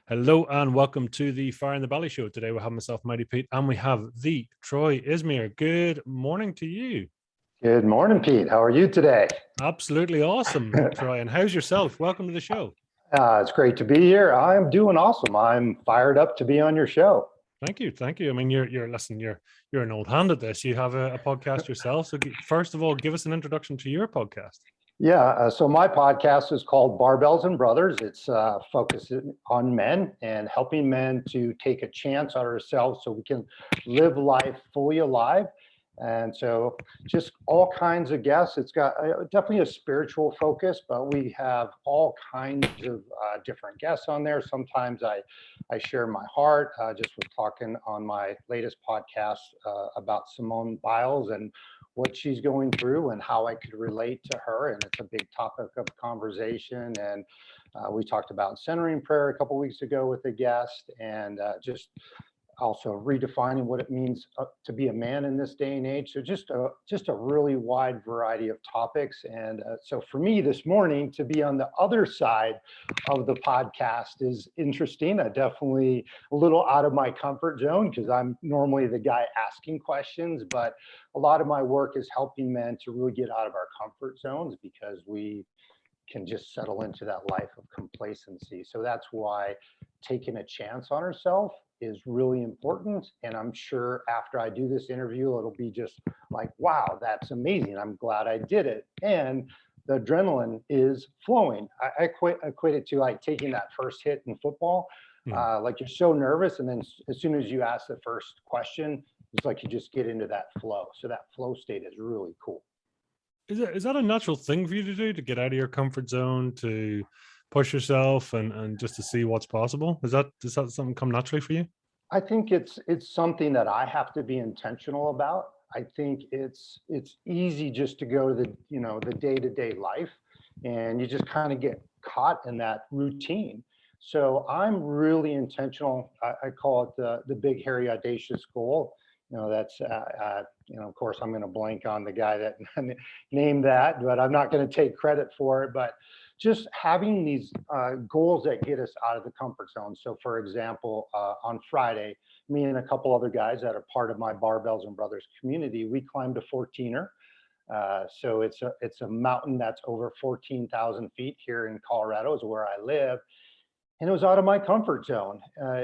Hello and welcome to the Fire in the Belly show. Today we have myself, Mighty Pete, and we have the Troy Ismir. Good morning to you. Good morning, Pete. How are you today? Absolutely awesome, Troy. And how's yourself? Welcome to the show. It's great to be here. I'm doing awesome. I'm fired up to be on your show. Thank you. I mean, you're an old hand at this. You have a podcast yourself. So first of all, give us an introduction to your podcast. Yeah, so my podcast is called Barbells and Brothers. It's focusing on men and helping men to take a chance on ourselves so we can live life fully alive. And so just all kinds of guests. It's got definitely a spiritual focus, but we have all kinds of different guests on there. Sometimes I share my heart. Just was talking on my latest podcast about Simone Biles and what she's going through and how I could relate to her. And it's a big topic of conversation. And we talked about centering prayer a couple of weeks ago with a guest, and just also redefining what it means to be a man in this day and age. So just a really wide variety of topics. And so for me this morning to be on the other side of the podcast is interesting. I definitely a little out of my comfort zone because I'm normally the guy asking questions, but a lot of my work is helping men to really get out of our comfort zones because we can just settle into that life of complacency. So that's why taking a chance on ourselves is really important. And I'm sure after I do this interview, it'll be just like, wow, that's amazing. I'm glad I did it. And the adrenaline is flowing. I equate it to like taking that first hit in football. Like you're so nervous. And then as soon as you ask the first question, it's like you just get into that flow. So that flow state is really cool. Is that a natural thing for you to do, to get out of your comfort zone, to push yourself and just to see what's possible? Does that something come naturally for you? I think it's something that I have to be intentional about. I think it's easy just to go to the day-to-day life, and you just kind of get caught in that routine. So I'm really intentional. I call it the big, hairy, audacious goal. That's of course I'm going to blank on the guy that named that, but I'm not going to take credit for it. But just having these goals that get us out of the comfort zone. So for example, on Friday, me and a couple other guys that are part of my Barbells and Brothers community, we climbed a 14er. So it's a mountain that's over 14,000 feet here in Colorado is where I live. And it was out of my comfort zone.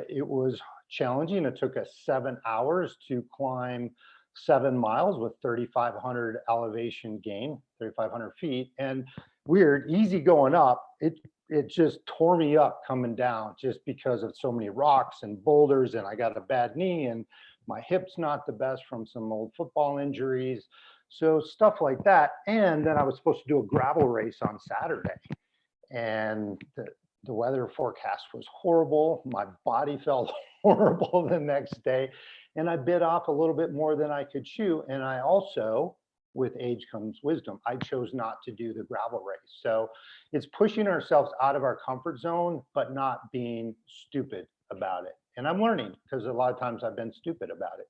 It was challenging. It took us 7 hours to climb 7 miles with 3,500 elevation gain, 3,500 feet. And weird, easy going up. It just tore me up coming down just because of so many rocks and boulders. And I got a bad knee and my hip's not the best from some old football injuries. So stuff like that. And then I was supposed to do a gravel race on Saturday. And the weather forecast was horrible. My body felt horrible the next day. And I bit off a little bit more than I could chew. And I also, with age comes wisdom, I chose not to do the gravel race. So it's pushing ourselves out of our comfort zone, but not being stupid about it. And I'm learning because a lot of times I've been stupid about it.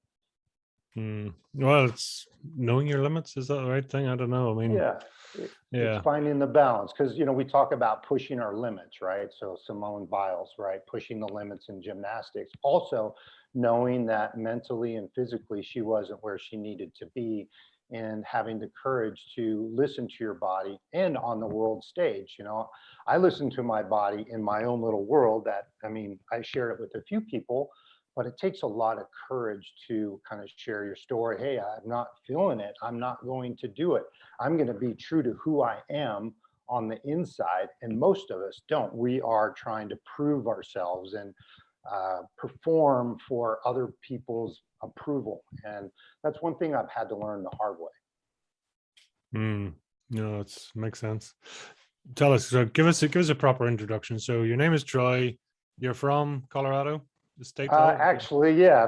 Well, it's knowing your limits. Is that the right thing? I don't know. I mean, it's finding the balance because, we talk about pushing our limits, right? So Simone Biles, right? Pushing the limits in gymnastics. Also knowing that mentally and physically she wasn't where she needed to be, and having the courage to listen to your body and on the world stage. I listen to my body in my own little world I shared it with a few people, but it takes a lot of courage to kind of share your story. Hey, I'm not feeling it. I'm not going to do it. I'm going to be true to who I am on the inside. And most of us don't. We are trying to prove ourselves and perform for other people's approval. And that's one thing I've had to learn the hard way. No, it makes sense. Tell us, so give us a proper introduction. So your name is Troy. You're from Colorado? The state? Actually, yeah.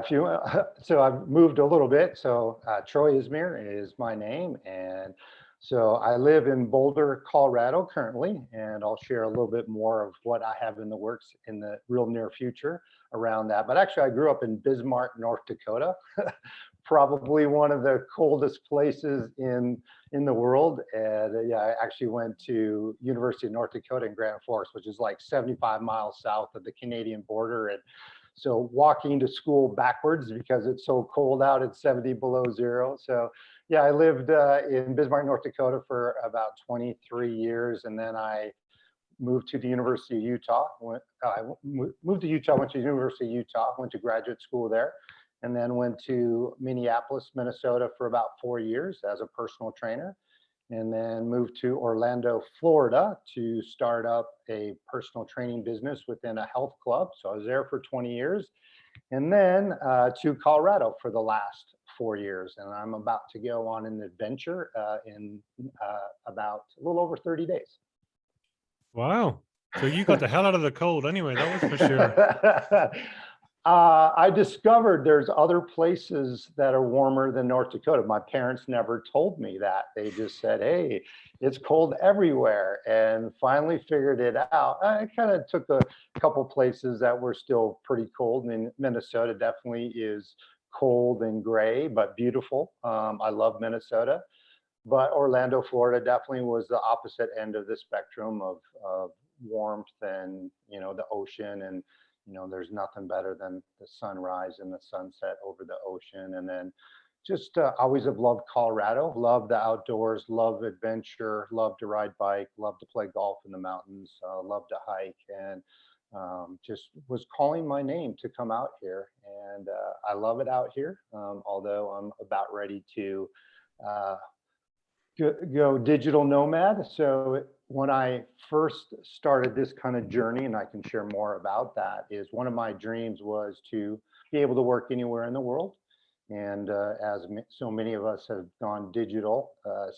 So I've moved a little bit. So Troy Ismir is my name, and so I live in Boulder, Colorado currently, and I'll share a little bit more of what I have in the works in the real near future around that. But actually, I grew up in Bismarck, North Dakota, probably one of the coldest places in the world. And yeah, I actually went to University of North Dakota in Grand Forks, which is like 75 miles south of the Canadian border. And so walking to school backwards because it's so cold out, it's 70 below zero. So yeah, I lived in Bismarck, North Dakota for about 23 years. And then I moved to the University of Utah. Moved to Utah, went to the University of Utah, went to graduate school there, and then went to Minneapolis, Minnesota for about 4 years as a personal trainer, and then moved to Orlando, Florida to start up a personal training business within a health club. So I was there for 20 years, and then to Colorado for the last 4 years. And I'm about to go on an adventure in about a little over 30 days. Wow. So you got the hell out of the cold anyway, that was for sure. I discovered there's other places that are warmer than North Dakota. My parents never told me that. They just said, hey, it's cold everywhere, and finally figured it out. I kind of took a couple places that were still pretty cold. I mean, Minnesota definitely is cold and gray, but beautiful. I love Minnesota. But Orlando, Florida definitely was the opposite end of the spectrum of warmth and, the ocean. And, there's nothing better than the sunrise and the sunset over the ocean. And then just always have loved Colorado, love the outdoors, love adventure, love to ride bike, love to play golf in the mountains, love to hike, and just was calling my name to come out here. And I love it out here, although I'm about ready to go digital nomad. So when I first started this kind of journey, and I can share more about that, is one of my dreams was to be able to work anywhere in the world. And as so many of us have gone digital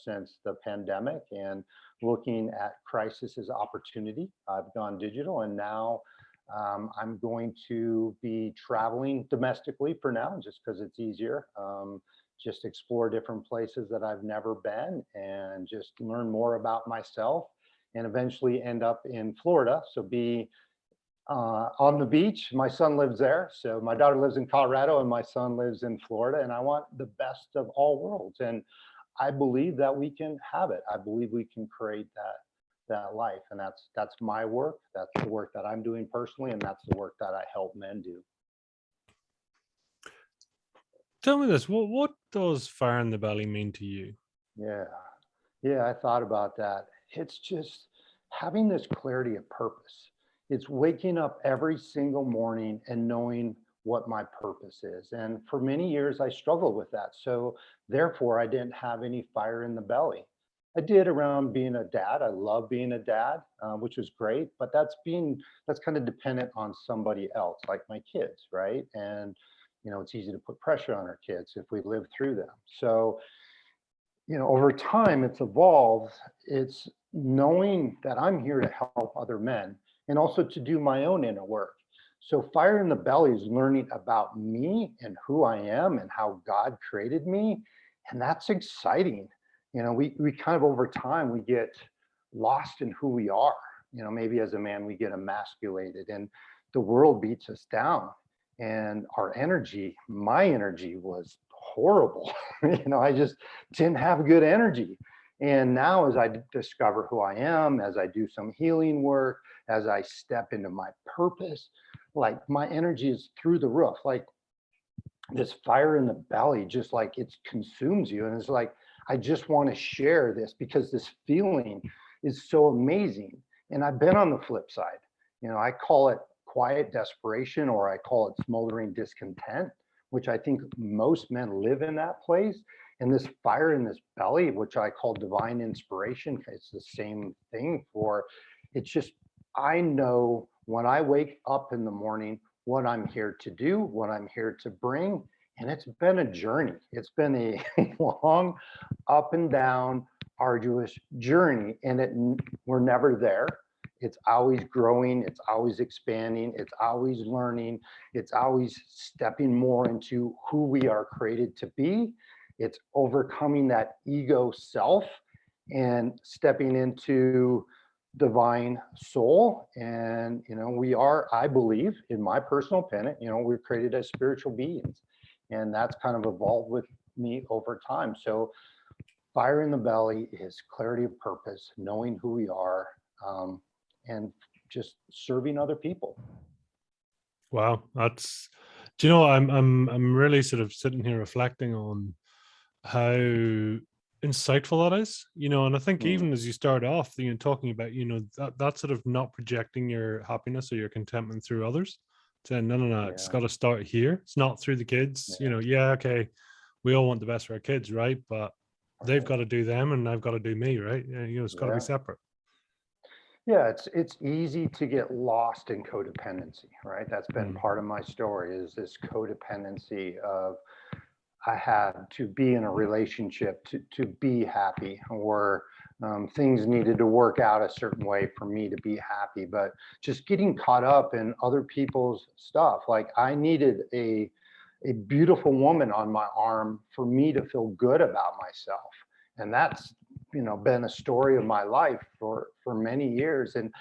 since the pandemic, and looking at crisis as opportunity, I've gone digital. And now I'm going to be traveling domestically for now, just because it's easier. Just explore different places that I've never been, and just learn more about myself, and eventually end up in Florida. So be on the beach. My son lives there. So my daughter lives in Colorado and my son lives in Florida, and I want the best of all worlds. And I believe that we can have it. I believe we can create that life. And that's my work. That's the work that I'm doing personally, and that's the work that I help men do. Tell me this, what does fire in the belly mean to you? Yeah, I thought about that. It's just having this clarity of purpose. It's waking up every single morning and knowing what my purpose is. And for many years, I struggled with that. So therefore, I didn't have any fire in the belly. I did around being a dad. I love being a dad, which was great, but that's kind of dependent on somebody else, like my kids, right? And it's easy to put pressure on our kids if we live through them. So, over time, it's evolved. It's knowing that I'm here to help other men, and also to do my own inner work. So fire in the belly is learning about me and who I am and how God created me. And that's exciting. We kind of, over time, we get lost in who we are. Maybe as a man, we get emasculated and the world beats us down. And my energy was horrible. I just didn't have good energy. And now, as I discover who I am, as I do some healing work, as I step into my purpose, like my energy is through the roof. Like this fire in the belly, just like it consumes you. And it's like, I just want to share this because this feeling is so amazing. And I've been on the flip side. I call it quiet desperation, or I call it smoldering discontent, which I think most men live in that place. And this fire in this belly, which I call divine inspiration, it's the same thing. It's just, I know when I wake up in the morning, what I'm here to do, what I'm here to bring. And it's been a journey. It's been a long, up and down, arduous journey. And we're never there. It's always growing, it's always expanding, it's always learning, it's always stepping more into who we are created to be. It's overcoming that ego self and stepping into divine soul. And we are, I believe, in my personal opinion, we're created as spiritual beings. And that's kind of evolved with me over time. So fire in the belly is clarity of purpose, knowing who we are, and just serving other people. Wow, that's. Do you know? I'm really sort of sitting here reflecting on how insightful that is. And I think Mm, even as you start off, talking about that sort of not projecting your happiness or your contentment through others, saying no, no, no, it's yeah, got to start here. It's not through the kids. yeah, Yeah, okay, we all want the best for our kids, right? But they've right, got to do them, and I've got to do me, right? It's got to be yeah. separate. Yeah, it's easy to get lost in codependency, right? That's been Mm. part of my story, is this codependency of I had to be in a relationship to be happy, or things needed to work out a certain way for me to be happy. But just getting caught up in other people's stuff, like I needed a beautiful woman on my arm for me to feel good about myself. And that's, been a story of my life for many years. And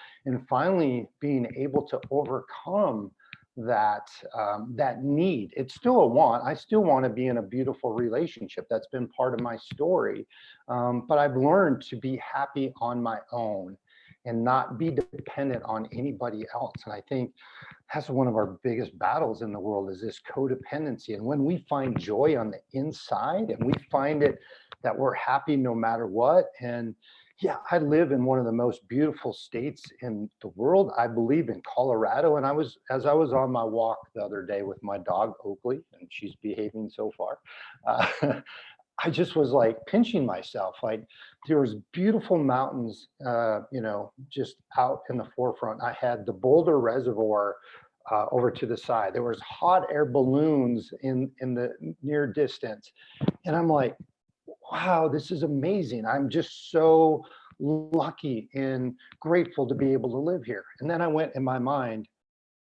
finally being able to overcome that need. It's still a want. I still want to be in a beautiful relationship. That's been part of my story. But I've learned to be happy on my own and not be dependent on anybody else. And I think that's one of our biggest battles in the world, is this codependency. And when we find joy on the inside, and we find it that we're happy no matter what. And yeah, I live in one of the most beautiful states in the world, I believe, in Colorado. And as I was on my walk the other day with my dog Oakley, and she's behaving so far, I just was like pinching myself. Like, there was beautiful mountains, just out in the forefront. I had the Boulder Reservoir over to the side. There was hot air balloons in the near distance, and I'm like, wow, this is amazing. I'm just so lucky and grateful to be able to live here. And then I went in my mind,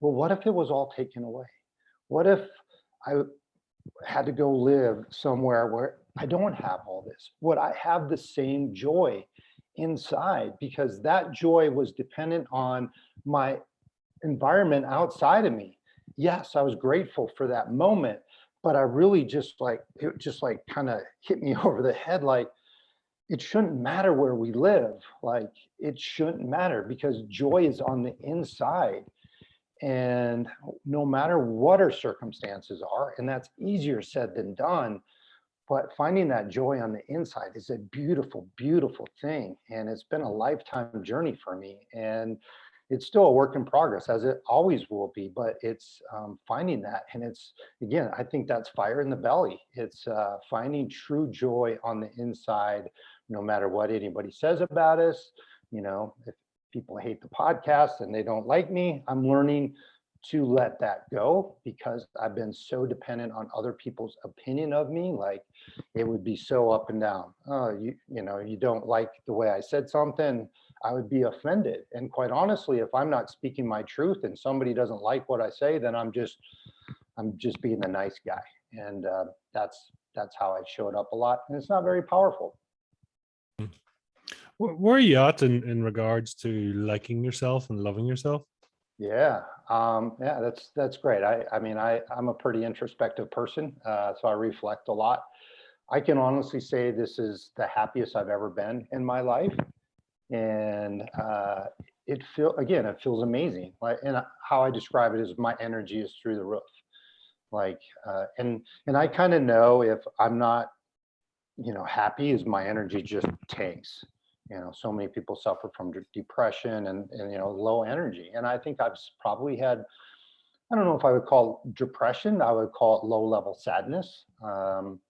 well, what if it was all taken away? What if I had to go live somewhere where I don't have all this? Would I have the same joy inside? Because that joy was dependent on my environment outside of me. Yes, I was grateful for that moment, but I really just like, it just like kind of hit me over the head. Like, it shouldn't matter where we live. Like, it shouldn't matter, because joy is on the inside. And no matter what our circumstances are, and that's easier said than done, but finding that joy on the inside is a beautiful, beautiful thing. And it's been a lifetime journey for me. And it's still a work in progress, as it always will be. But it's finding that. And it's, again, I think that's fire in the belly. It's finding true joy on the inside, no matter what anybody says about us. If people hate the podcast and they don't like me, I'm learning to let that go, because I've been so dependent on other people's opinion of me. Like, it would be so up and down. Oh, you don't like the way I said something, I would be offended. And quite honestly, if I'm not speaking my truth and somebody doesn't like what I say, then I'm just being the nice guy. And that's how I showed up a lot. And it's not very powerful. Where are you at in regards to liking yourself and loving yourself? Yeah, yeah, that's great. I mean, I'm a pretty introspective person, so I reflect a lot. I can honestly say this is the happiest I've ever been in my life. And it feels amazing. Like, and how I describe it is my energy is through the roof. Like, and I kind of know if I'm not, happy, is my energy just tanks. So many people suffer from depression and low energy. And I think I've probably had, I don't know if I would call it depression, I would call it low level sadness.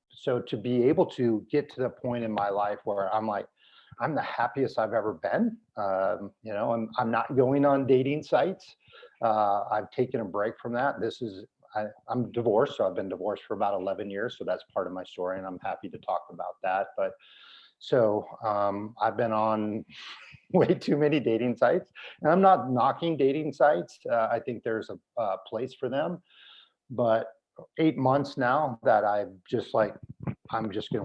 So to be able to get to the point in my life where I'm like, I'm the happiest I've ever been. I'm not going on dating sites. I've taken a break from that. I'm divorced, so I've been divorced for about 11 years. So that's part of my story, and I'm happy to talk about that. But so I've been on way too many dating sites, and I'm not knocking dating sites. I think there's a place for them, but 8 months now that I'm just going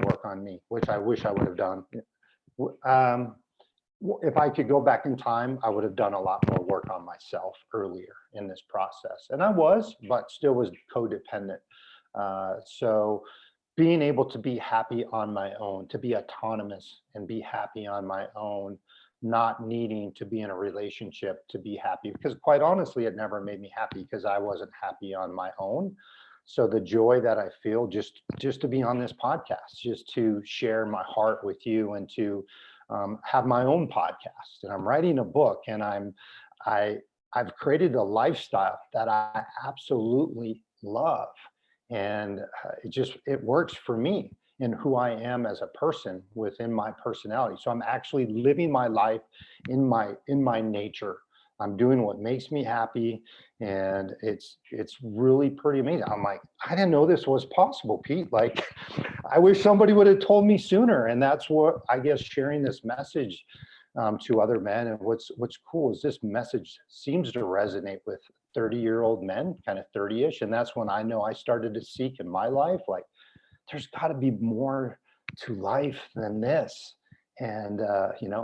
to work on me, which I wish I would have done. Um, if I could go back in time, I would have done a lot more work on myself earlier in this process. And I was, but still was codependent. So being able to be happy on my own, to be autonomous and be happy on my own, not needing to be in a relationship to be happy, because quite honestly, it never made me happy because I wasn't happy on my own. So the joy that I feel just to be on this podcast, just to share my heart with you, and to have my own podcast, and I'm writing a book, and I I've created a lifestyle that I absolutely love, and it works for me and who I am as a person within my personality. So I'm actually living my life in my nature. I'm doing what makes me happy, and it's really pretty amazing. I'm like, I didn't know this was possible, Pete. Like, I wish somebody would have told me sooner. And that's what I guess sharing this message to other men. And what's cool is this message seems to resonate with 30-year-old men, kind of 30-ish. And that's when I know I started to seek in my life, like, there's got to be more to life than this. And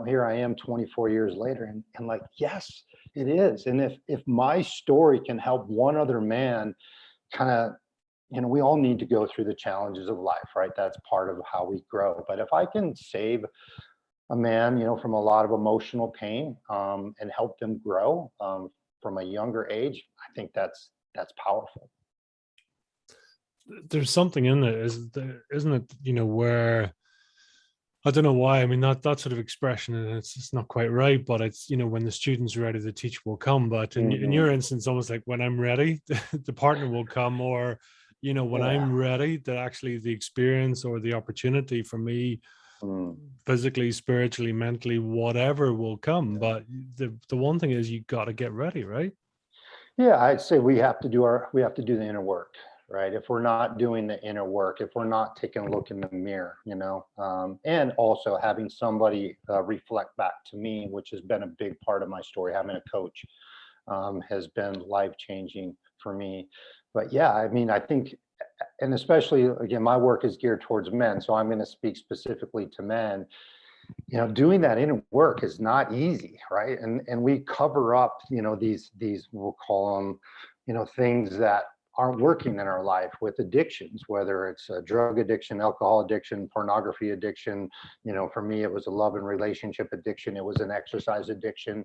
here I am 24 years later, and like, yes, it is. And if my story can help one other man kind of, we all need to go through the challenges of life, right? That's part of how we grow. But if I can save a man, from a lot of emotional pain, and help them grow from a younger age, I think that's powerful. There's something in it, isn't it? Where I don't know why. I mean, that sort of expression, and it's not quite right, but it's, when the student's ready, the teacher will come. But in your instance, almost like when I'm ready, the partner will come, or, when Yeah. I'm ready, that actually the experience or the opportunity for me, physically, spiritually, mentally, whatever will come. But the one thing is, you got to get ready, right? Yeah, I'd say we have to do the inner work, right? If we're not doing the inner work, if we're not taking a look in the mirror, and also having somebody reflect back to me, which has been a big part of my story. Having a coach has been life-changing for me. But yeah, I mean, I think, and especially again, my work is geared towards men, so I'm going to speak specifically to men. Doing that inner work is not easy, right? And we cover up, these we'll call them, things that aren't working in our life with addictions, whether it's a drug addiction, alcohol addiction, pornography addiction. For me, it was a love and relationship addiction. It was an exercise addiction.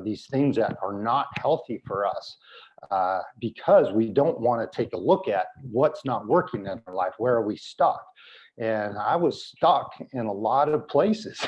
These things that are not healthy for us, because we don't want to take a look at what's not working in our life. Where are we stuck? And I was stuck in a lot of places.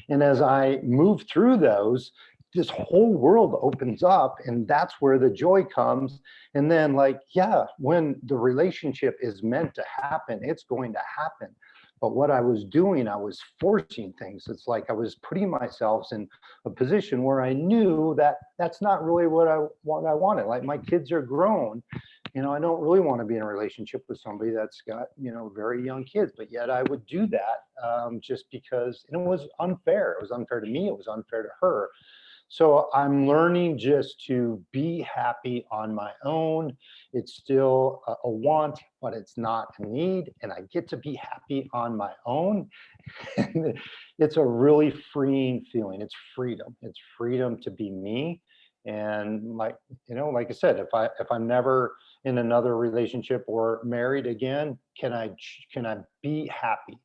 And as I moved through those, this whole world opens up, and that's where the joy comes. And then, like, yeah, when the relationship is meant to happen, it's going to happen. But what I was doing, I was forcing things. It's like I was putting myself in a position where I knew that that's not really what I wanted. Like, my kids are grown. I don't really want to be in a relationship with somebody that's got, very young kids, but yet I would do that just because, and it was unfair. It was unfair to me. It was unfair to her. So I'm learning just to be happy on my own. It's still a want, but it's not a need. And I get to be happy on my own. And it's a really freeing feeling. It's freedom. It's freedom to be me. And like I said, if I'm never in another relationship or married again, can I be happy?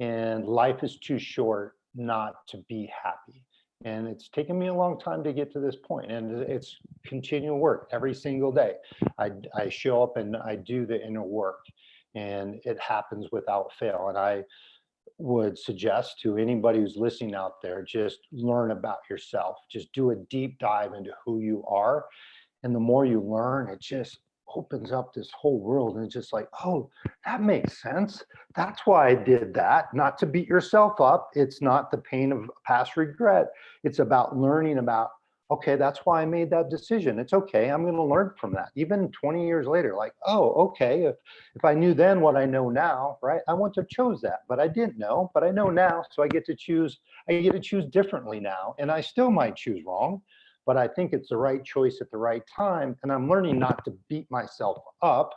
And life is too short not to be happy. And it's taken me a long time to get to this point, and it's continual work every single day. I show up and I do the inner work, and it happens without fail. And I would suggest to anybody who's listening out there, just learn about yourself. Just do a deep dive into who you are. And the more you learn, it just opens up this whole world. And it's just like, oh, that makes sense. That's why I did that. Not to beat yourself up. It's not the pain of past regret. It's about learning about, okay, that's why I made that decision. It's okay. I'm going to learn from that. Even 20 years later, like, oh, okay. If I knew then what I know now, right? I wouldn't have chose that, but I didn't know, but I know now. So I get to choose differently now. And I still might choose wrong, but I think it's the right choice at the right time. And I'm learning not to beat myself up,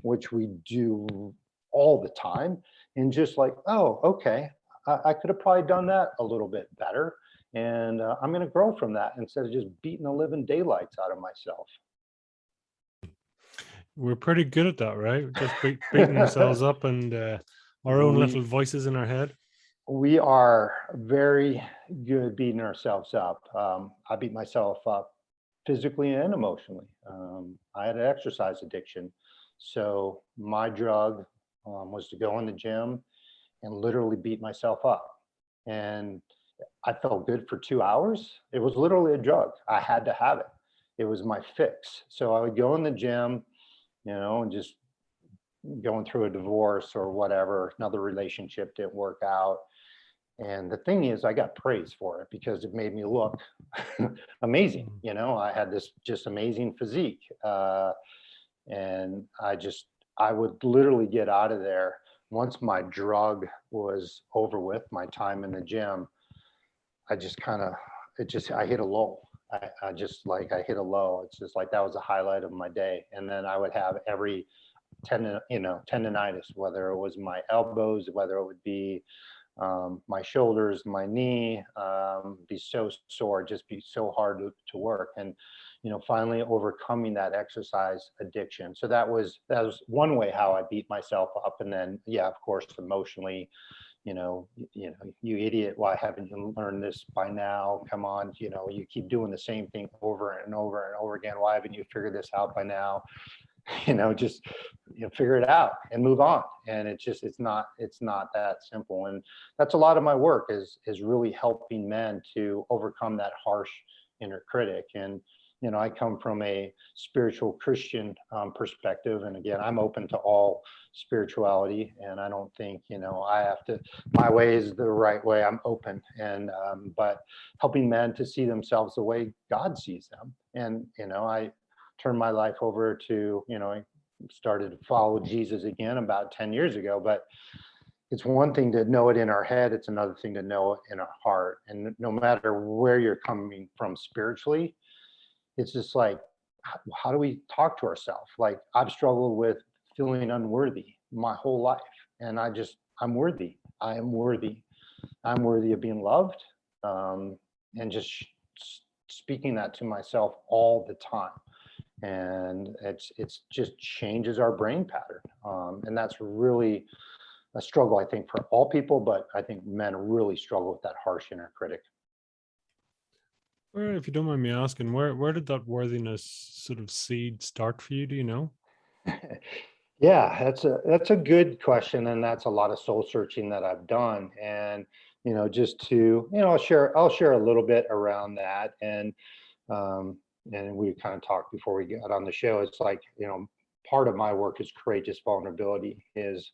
which we do all the time. And just like, oh, okay, I could have probably done that a little bit better. And I'm going to grow from that instead of just beating the living daylights out of myself. We're pretty good at that, right? Just beating ourselves up and our own little we voices in our head. we are very good beating ourselves up. I beat myself up physically and emotionally. I had an exercise addiction, so my drug was to go in the gym and literally beat myself up. And I felt good for 2 hours. It was literally a drug. I had to have it. It was my fix. So I would go in the gym, and just going through a divorce or whatever, another relationship didn't work out. And the thing is, I got praise for it because it made me look amazing. Mm. I had this just amazing physique. And I would literally get out of there once my drug was over with, my time in the gym. I just kind of, I hit a low. I hit a low. It's just like that was a highlight of my day. And then I would have every tendonitis, whether it was my elbows, whether it would be my shoulders, my knee, be so sore, just be so hard to work. And, finally overcoming that exercise addiction. So that was one way how I beat myself up. And then, yeah, of course, emotionally, you idiot, why haven't you learned this by now? Come on, you keep doing the same thing over and over and over again. Why haven't you figured this out by now? Just figure it out and move on. And it's not that simple. And that's a lot of my work is really helping men to overcome that harsh inner critic. And I come from a spiritual Christian perspective, and again, I'm open to all spirituality, and I don't think I have to, my way is the right way. I'm open. And but helping men to see themselves the way God sees them. And I turned my life over to, I started to follow Jesus again about 10 years ago. But it's one thing to know it in our head, it's another thing to know it in our heart. And no matter where you're coming from spiritually, it's just like, how do we talk to ourselves? Like, I've struggled with feeling unworthy my whole life. And I'm worthy. I am worthy. I'm worthy of being loved. And just speaking that to myself all the time. And it's just changes our brain pattern. And that's really a struggle, I think, for all people, but I think men really struggle with that harsh inner critic. Where, if you don't mind me asking, where did that worthiness sort of seed start for you? Do you know? Yeah, that's a good question, and that's a lot of soul searching that I've done. And just to I'll share a little bit around that. And we kind of talked before we got on the show. It's like, part of my work is courageous vulnerability, is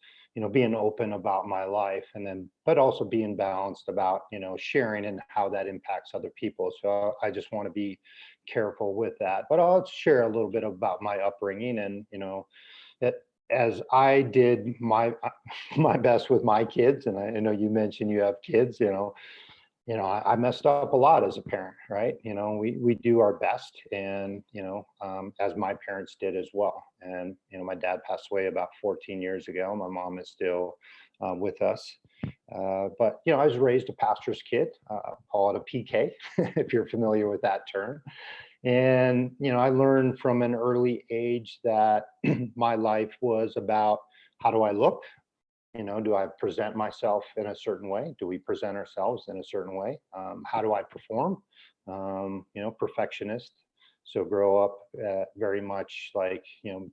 being open about my life, and then but also being balanced about sharing and how that impacts other people. So I just want to be careful with that. But I'll share a little bit about my upbringing, and that as I did my my best with my kids, and I know you mentioned you have kids. I messed up a lot as a parent, right? We do our best, and as my parents did as well. And my dad passed away about 14 years ago. My mom is still with us, but I was raised a pastor's kid. Call it a PK, if you're familiar with that term. And I learned from an early age that my life was about, how do I look? Do I present myself in a certain way? Do we present ourselves in a certain way? How do I perform? Perfectionist. So grow up very much like,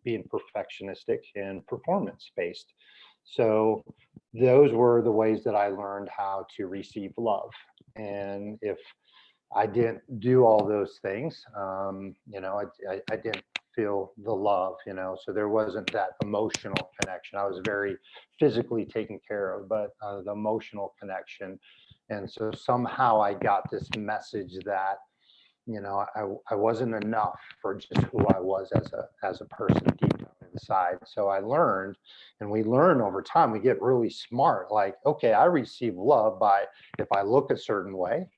being perfectionistic and performance based. So those were the ways that I learned how to receive love. And if I didn't do all those things, I didn't feel the love, so there wasn't that emotional connection. I was very physically taken care of, but the emotional connection. And so somehow I got this message that, I wasn't enough for just who I was as a person deep down inside. So I learned, and we learn over time, we get really smart. Like, okay, I receive love by, if I look a certain way,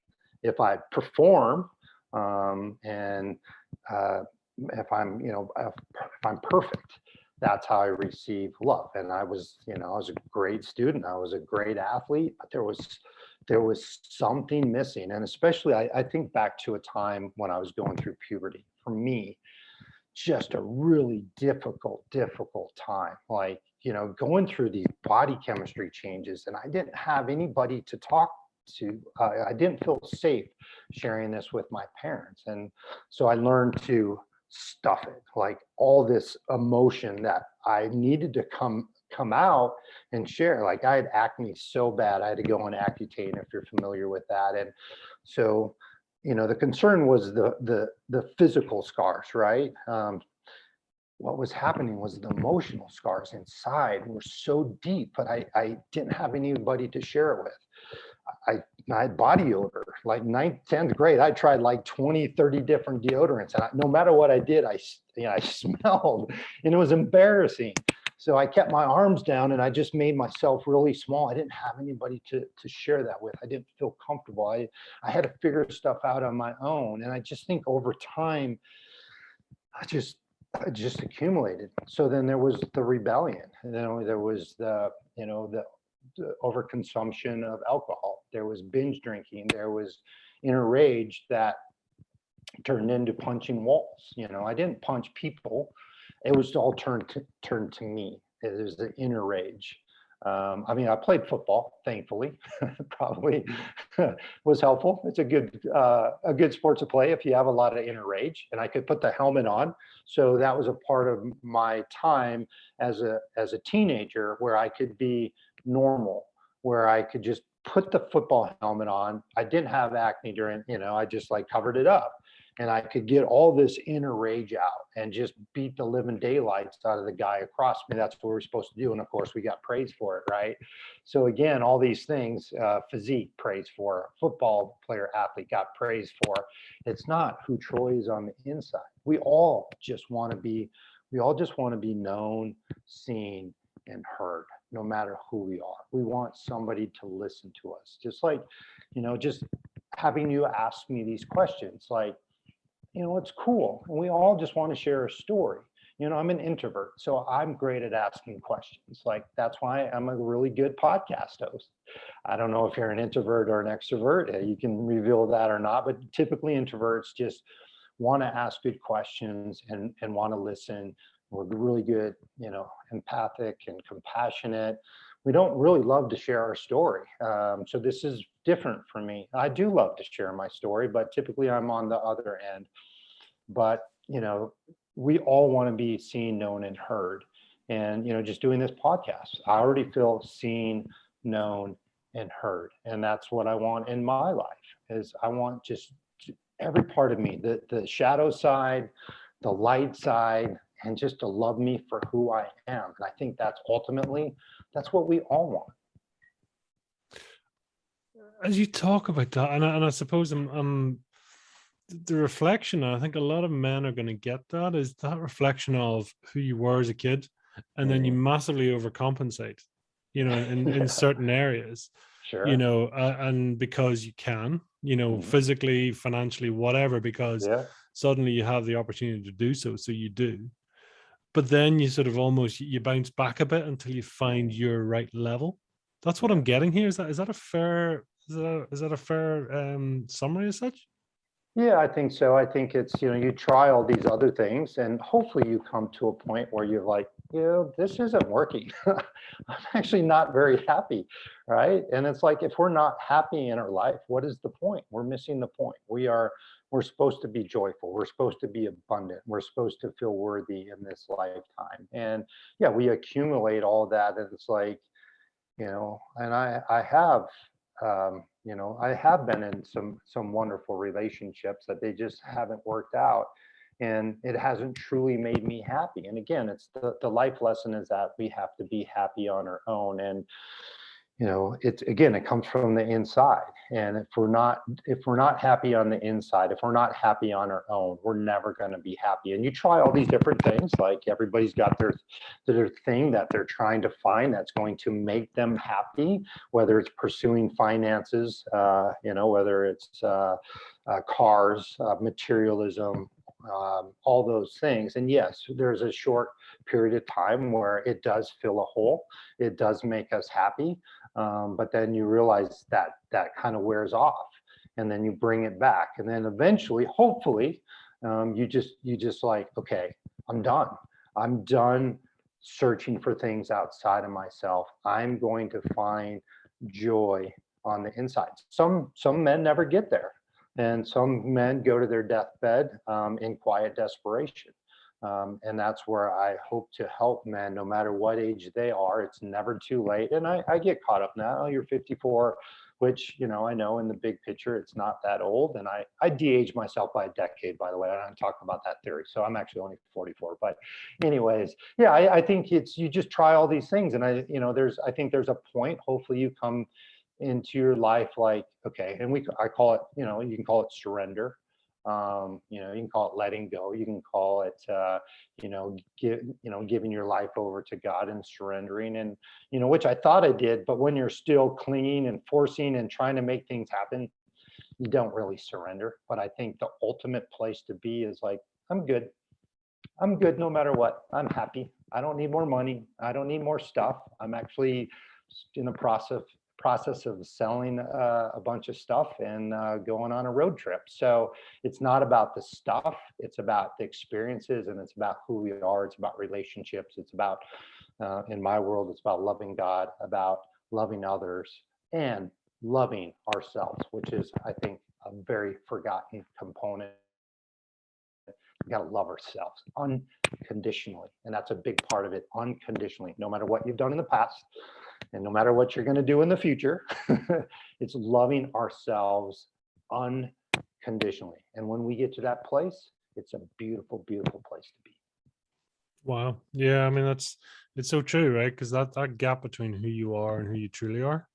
if I perform, and if I'm perfect, that's how I receive love. And I was a great student. I was a great athlete, but there was something missing. And especially I think back to a time when I was going through puberty. For me, just a really difficult time. Like, going through these body chemistry changes, and I didn't have anybody to talk to. I didn't feel safe sharing this with my parents. And so I learned to stuff it, like all this emotion that I needed to come out and share. Like I had acne so bad, I had to go on Accutane, if you're familiar with that. And so, the concern was the physical scars, right? What was happening was the emotional scars inside were so deep, but I didn't have anybody to share it with. I had body odor, like ninth, 10th grade. I tried like 20, 30 different deodorants. And no matter what I did, I smelled, and it was embarrassing. So I kept my arms down and I just made myself really small. I didn't have anybody to share that with. I didn't feel comfortable. I had to figure stuff out on my own. And I just think over time, I just accumulated. So then there was the rebellion, and then there was the overconsumption of alcohol. There was binge drinking. There was inner rage that turned into punching walls. I didn't punch people. It was all turned to me. It was the inner rage. I played football, thankfully. Probably was helpful. It's a good sport to play if you have a lot of inner rage. And I could put the helmet on, so that was a part of my time as a teenager where I could be normal, where I could just put the football helmet on. I didn't have acne during, I just like covered it up. And I could get all this inner rage out and just beat the living daylights out of the guy across me. That's what we're supposed to do. And of course, we got praise for it, right? So again, all these things, physique praise for, football player athlete got praise for. It's not who Troy is on the inside. We all just want to be known, seen, and heard, no matter who we are. We want somebody to listen to us. Just like, just having you ask me these questions, like, it's cool. And we all just want to share a story. I'm an introvert, so I'm great at asking questions. Like, that's why I'm a really good podcast host. I don't know if you're an introvert or an extrovert. You can reveal that or not, but typically introverts just want to ask good questions and want to listen. We're really good, empathic and compassionate. We don't really love to share our story. So this is different for me. I do love to share my story, but typically I'm on the other end. But, we all want to be seen, known, and heard. And, just doing this podcast, I already feel seen, known, and heard. And that's what I want in my life, is I want just every part of me, the shadow side, the light side, and just to love me for who I am. And I think that's what we all want. As you talk about that, and I suppose I'm the reflection, and I think a lot of men are going to get that, is that reflection of who you were as a kid, and then you massively overcompensate, in certain areas. Sure. And because you can, physically, financially, whatever, because suddenly you have the opportunity to do so you do. But then you sort of almost, you bounce back a bit until you find your right level. That's what I'm getting here. Is that a fair summary as such? Yeah, I think so. I think it's, you try all these other things, and hopefully you come to a point where you're like, this isn't working. I'm actually not very happy, right? And it's like, if we're not happy in our life, what is the point? We're missing the point. We're supposed to be joyful. We're supposed to be abundant. We're supposed to feel worthy in this lifetime. And yeah, we accumulate all that. And it's like, and I have, I have been in some wonderful relationships that they just haven't worked out, and it hasn't truly made me happy. And again, it's the life lesson is that we have to be happy on our own. And it comes from the inside. And if we're not happy on the inside, if we're not happy on our own, we're never going to be happy. And you try all these different things, like everybody's got their thing that they're trying to find that's going to make them happy, whether it's pursuing finances, whether it's cars, materialism, all those things. And yes, there's a short period of time where it does fill a hole. It does make us happy. But then you realize that kind of wears off, and then you bring it back. And then eventually, hopefully, you just like, okay, I'm done. I'm done searching for things outside of myself. I'm going to find joy on the inside. Some men never get there, and some men go to their deathbed in quiet desperation. And that's where I hope to help men, no matter what age they are. It's never too late. And I get caught up now. Oh, you're 54, which, you know, I know in the big picture, it's not that old. And I de-age myself by a decade, by the way. I don't talk about that theory. So I'm actually only 44. But anyways, yeah, I think it's, you just try all these things. And I think there's a point, hopefully you come into your life like, okay, and I call it, you can call it surrender. You can call it letting go. You can call it, giving your life over to God and surrendering, and which I thought I did. But when you're still clinging and forcing and trying to make things happen, you don't really surrender. But I think the ultimate place to be is like, I'm good. I'm good no matter what. I'm happy. I don't need more money. I don't need more stuff. I'm actually in the process of selling a bunch of stuff and going on a road trip. So it's not about the stuff, it's about the experiences, and it's about who we are. It's about relationships. It's about, in my world, it's about loving God, about loving others, and loving ourselves, which is, I think, a very forgotten component. We got to love ourselves unconditionally. And that's a big part of it, unconditionally, no matter what you've done in the past and no matter what you're going to do in the future. It's loving ourselves unconditionally. And when we get to that place, it's a beautiful, beautiful place to be. Wow. Yeah. I mean, it's so true, right? Because that gap between who you are and who you truly are.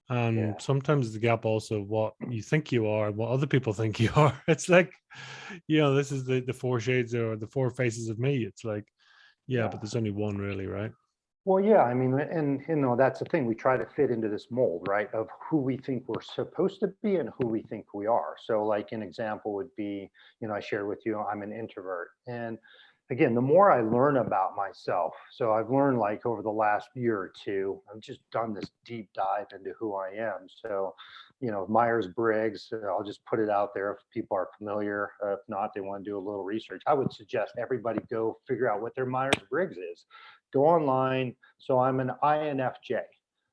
And Yeah. sometimes the gap also what you think you are and what other people think you are. It's like, this is the four shades or the four faces of me. It's like, yeah, but Yeah. there's only one really, right? Well, yeah, I mean, and that's the thing. We try to fit into this mold, right, of who we think we're supposed to be and who we think we are. So, like an example would be, I shared with you, I'm an introvert. And again, the more I learn about myself, so I've learned like over the last year or two, I've just done this deep dive into who I am. So, Myers-Briggs, I'll just put it out there if people are familiar. If not, they want to do a little research. I would suggest everybody go figure out what their Myers-Briggs is. Go online. So I'm an INFJ.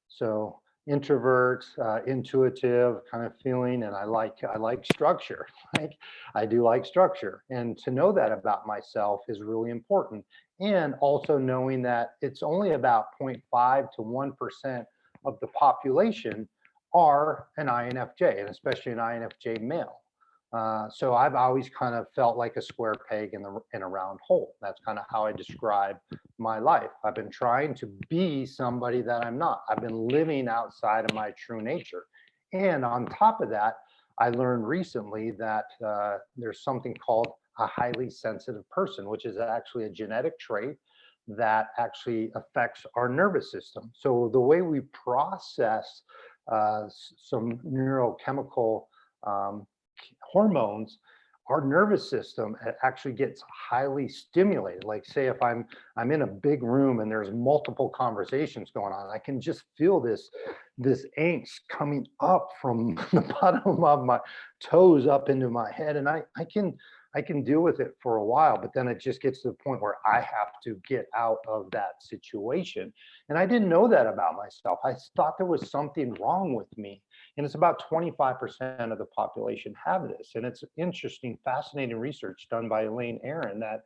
So introvert, intuitive kind of feeling, and I like structure. Like I do like structure, and to know that about myself is really important. And also knowing that it's only about 0.5 to 1% of the population are an INFJ, and especially an INFJ male. So I've always kind of felt like a square peg in a round hole. That's kind of how I describe my life. I've been trying to be somebody that I'm not. I've been living outside of my true nature. And on top of that, I learned recently that there's something called a highly sensitive person, which is actually a genetic trait that actually affects our nervous system. So the way we process some neurochemical hormones, our nervous system actually gets highly stimulated. Like say if I'm in a big room and there's multiple conversations going on, I can just feel this angst coming up from the bottom of my toes up into my head, and I can deal with it for a while, but then it just gets to the point where I have to get out of that situation. And I didn't know that about myself. I thought there was something wrong with me. And it's about 25% of the population have this. And it's interesting, fascinating research done by Elaine Aron that,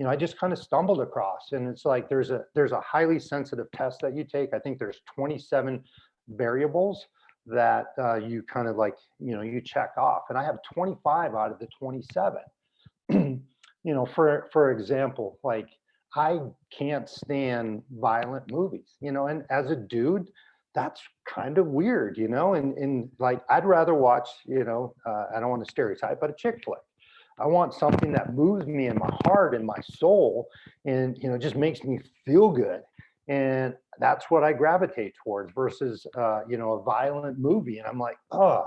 I just kind of stumbled across. And it's like there's a highly sensitive test that you take. I think there's 27 variables that you kind of like, you check off. And I have 25 out of the 27. For example, like I can't stand violent movies, and as a dude, that's kind of weird, and like I'd rather watch, I don't want to stereotype, but a chick flick. I want something that moves me in my heart and my soul and, just makes me feel good. And that's what I gravitate towards versus, a violent movie. And I'm like, oh,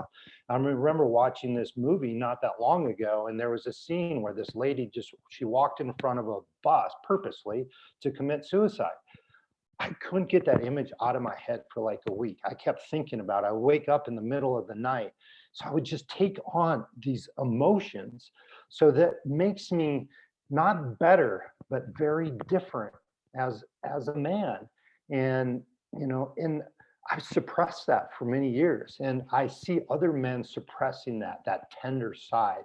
I remember watching this movie not that long ago. And there was a scene where this lady she walked in front of a bus purposely to commit suicide. I couldn't get that image out of my head for like a week. I kept thinking about it. I would wake up in the middle of the night. So I would just take on these emotions. So that makes me not better, but very different as a man. And, and I've suppressed that for many years. And I see other men suppressing that tender side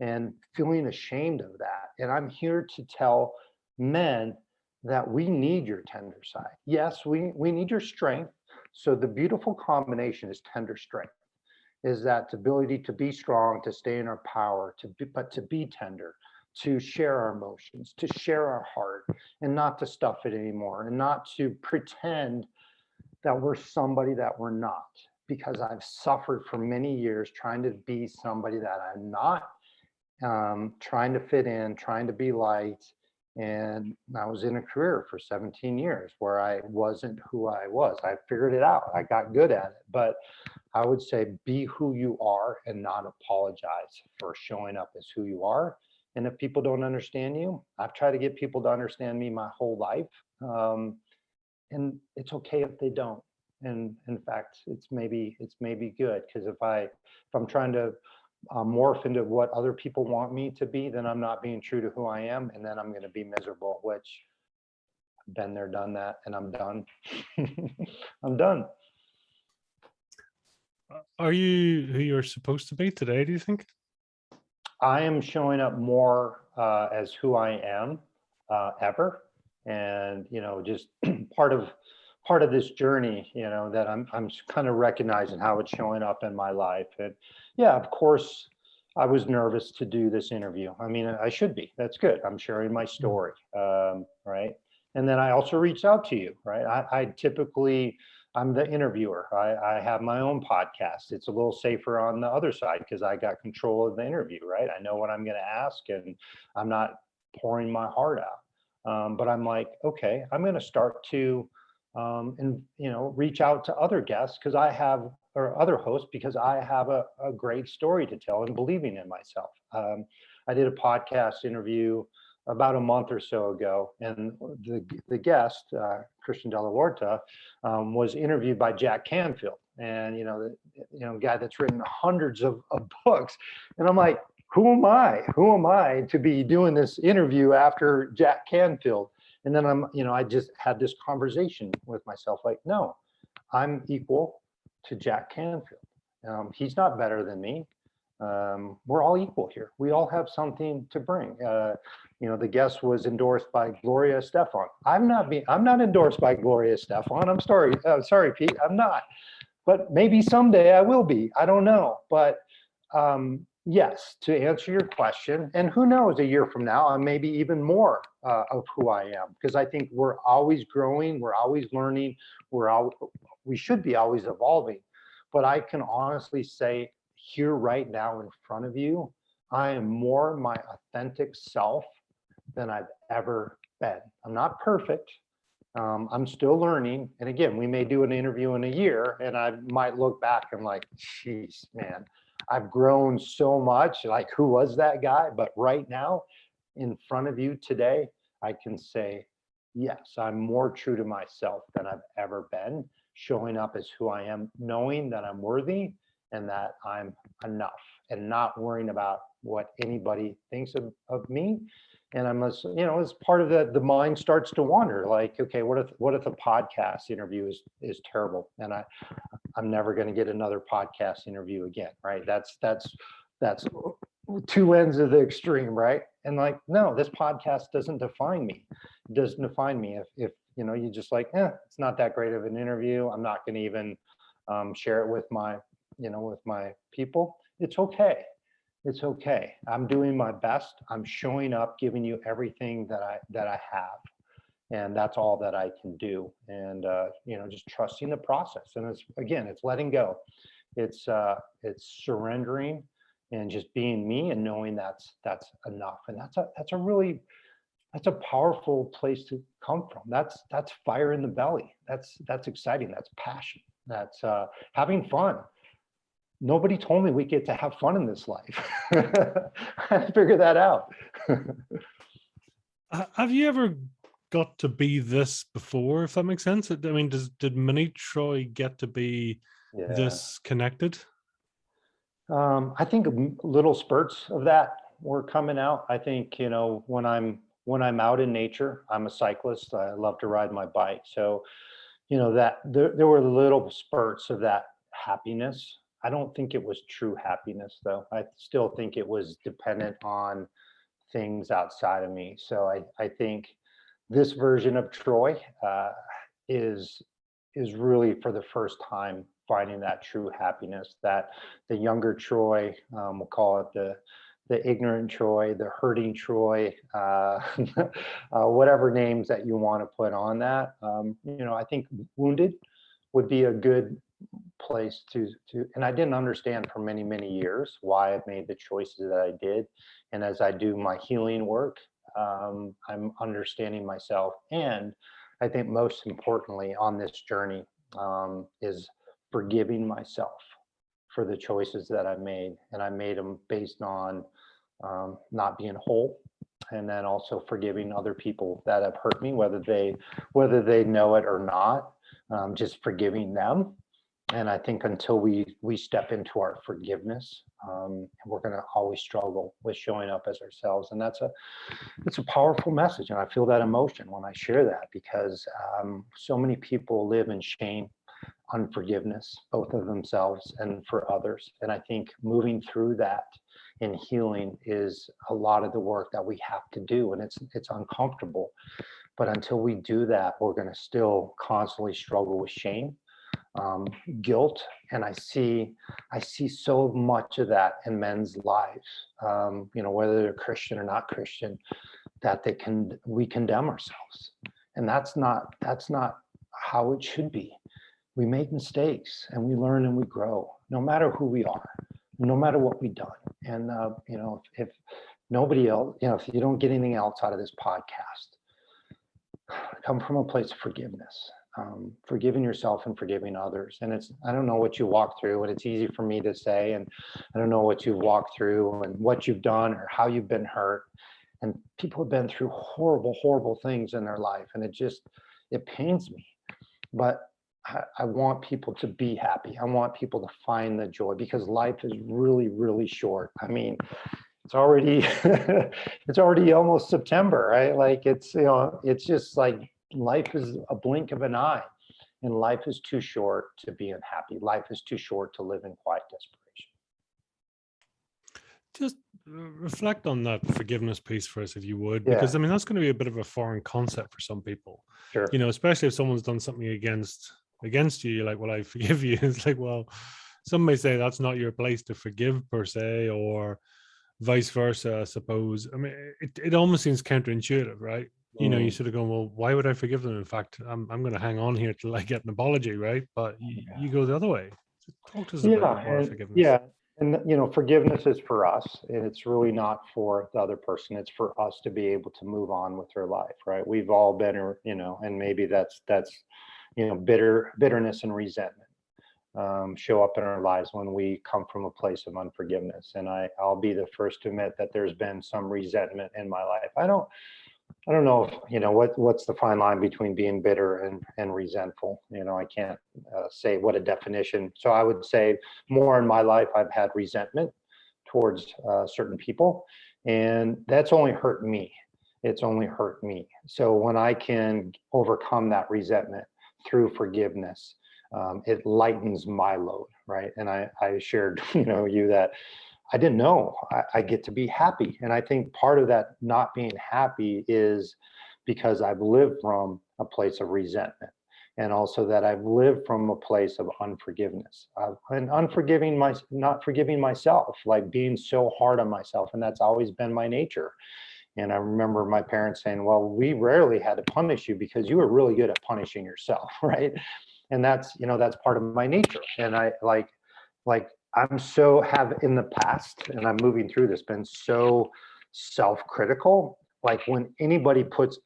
and feeling ashamed of that. And I'm here to tell men that we need your tender side. Yes, we need your strength. So the beautiful combination is tender strength, is that ability to be strong, to stay in our power, but to be tender, to share our emotions, to share our heart, and not to stuff it anymore, and not to pretend that we're somebody that we're not. Because I've suffered for many years trying to be somebody that I'm not, trying to fit in, trying to be liked. And I was in a career for 17 years where I wasn't who I was. I figured it out. I got good at it. But I would say be who you are and not apologize for showing up as who you are. And if people don't understand you, I've tried to get people to understand me my whole life. And it's okay if they don't. And in fact, it's maybe good, because if I'm trying to morph into what other people want me to be, then I'm not being true to who I am, and then I'm going to be miserable, which I've been there, done that, and I'm done. I'm done. Are you who you're supposed to be today, do you think? I am showing up more as who I am ever. And, just part of this journey, that I'm kind of recognizing how it's showing up in my life. And yeah, of course, I was nervous to do this interview. I mean, I should be. That's good. I'm sharing my story, right? And then I also reached out to you, right? I'm the interviewer. I have my own podcast. It's a little safer on the other side because I got control of the interview, right? I know what I'm going to ask, and I'm not pouring my heart out. But I'm like, okay, I'm going to start to, reach out to other guests or other hosts, because I have a great story to tell and believing in myself. I did a podcast interview about a month or so ago, and the guest, Christian De La Huerta, was interviewed by Jack Canfield, and guy that's written hundreds of books, and I'm like, who am I to be doing this interview after Jack Canfield? And then I just had this conversation with myself, like, no, I'm equal to Jack Canfield. He's not better than me. We're all equal here. We all have something to bring. The guest was endorsed by Gloria Estefan. I'm not endorsed by Gloria Estefan. I'm sorry, Pete. I'm not. But maybe someday I will be. I don't know. But yes, to answer your question, and who knows, a year from now, I may be even more of who I am, because I think we're always growing, we're always learning, we should be always evolving. But I can honestly say, here right now in front of you, I am more my authentic self than I've ever been. I'm not perfect. I'm still learning. And again, we may do an interview in a year and I might look back and like, geez, man, I've grown so much. Like, who was that guy? But right now, in front of you today, I can say, yes, I'm more true to myself than I've ever been, showing up as who I am, knowing that I'm worthy and that I'm enough, and not worrying about what anybody thinks of me. And I'm, as part of the mind starts to wander, like, okay, what if a podcast interview is terrible, and I'm never going to get another podcast interview again, right? That's two ends of the extreme, right? And like, no, this podcast doesn't define me. It doesn't define me. If you just like, it's not that great of an interview, I'm not going to even share it with my people. It's okay. It's okay. I'm doing my best. I'm showing up, giving you everything that I have. And that's all that I can do. And, just trusting the process. And it's letting go. It's surrendering and just being me, and knowing that's enough. And that's a powerful place to come from. That's fire in the belly. That's exciting. That's passion. That's having fun. Nobody told me we get to have fun in this life. I figured that out. Have you ever got to be this before, if that makes sense? I mean, did Mini Troy get to be this connected? I think little spurts of that were coming out. I think, when I'm when I'm out in nature, I'm a cyclist. I love to ride my bike. So, that there were little spurts of that happiness. I don't think it was true happiness though. I still think it was dependent on things outside of me. So I think this version of Troy is is really for the first time finding that true happiness. That the younger Troy, we'll call it the ignorant Troy, the hurting Troy, whatever names that you want to put on that. I think wounded would be a good place to, and I didn't understand for many, many years why I made the choices that I did. And as I do my healing work, I'm understanding myself. And I think most importantly on this journey is forgiving myself for the choices that I made. And I made them based on not being whole, and then also forgiving other people that have hurt me, whether they know it or not, just forgiving them. And I think until we step into our forgiveness, we're going to always struggle with showing up as ourselves. And it's a powerful message, and I feel that emotion when I share that, because so many people live in shame, unforgiveness, both of themselves and for others. And I think moving through that in healing is a lot of the work that we have to do, and it's uncomfortable. But until we do that, we're going to still constantly struggle with shame, guilt, and I see so much of that in men's lives. Whether they're Christian or not Christian, that we condemn ourselves, and that's not how it should be. We make mistakes and we learn and we grow, no matter who we are, no matter what we've done. And if nobody else, if you don't get anything else out of this podcast, come from a place of forgiveness, forgiving yourself and forgiving others. And I don't know what you walk through, and it's easy for me to say, and I don't know what you've walked through and what you've done or how you've been hurt. And people have been through horrible, horrible things in their life, and it pains me. But I want people to be happy. I want people to find the joy, because life is really, really short. I mean, it's already it's already almost September, right? Like it's just like life is a blink of an eye, and life is too short to be unhappy. Life is too short to live in quiet desperation. Just reflect on that forgiveness piece for us, if you would, Yeah. because I mean, that's going to be a bit of a foreign concept for some people. Sure. Especially if someone's done something against you, you're like, well, I forgive you. It's like, well, some may say that's not your place to forgive per se, or vice versa, I suppose. I mean, it almost seems counterintuitive, right? You sort of go, well, why would I forgive them? In fact, I'm going to hang on here till I get an apology, right? But you go the other way. So talk to us about more forgiveness. Yeah. And forgiveness is for us, and it's really not for the other person. It's for us to be able to move on with our life, right? We've all been, and maybe that's bitterness and resentment show up in our lives when we come from a place of unforgiveness. And I'll be the first to admit that there's been some resentment in my life. I don't know if, what's the fine line between being bitter and resentful. I can't say what a definition. So I would say more in my life, I've had resentment towards certain people, and that's only hurt me. It's only hurt me. So when I can overcome that resentment through forgiveness, it lightens my load, right? And I shared, you that I didn't know I get to be happy. And I think part of that not being happy is because I've lived from a place of resentment, and also that I've lived from a place of unforgiveness, and not forgiving myself, like being so hard on myself. And that's always been my nature. And I remember my parents saying, well, we rarely had to punish you because you were really good at punishing yourself, right? And that's part of my nature. And I I'm have in the past, and I'm moving through this, been so self-critical. Like when anybody puts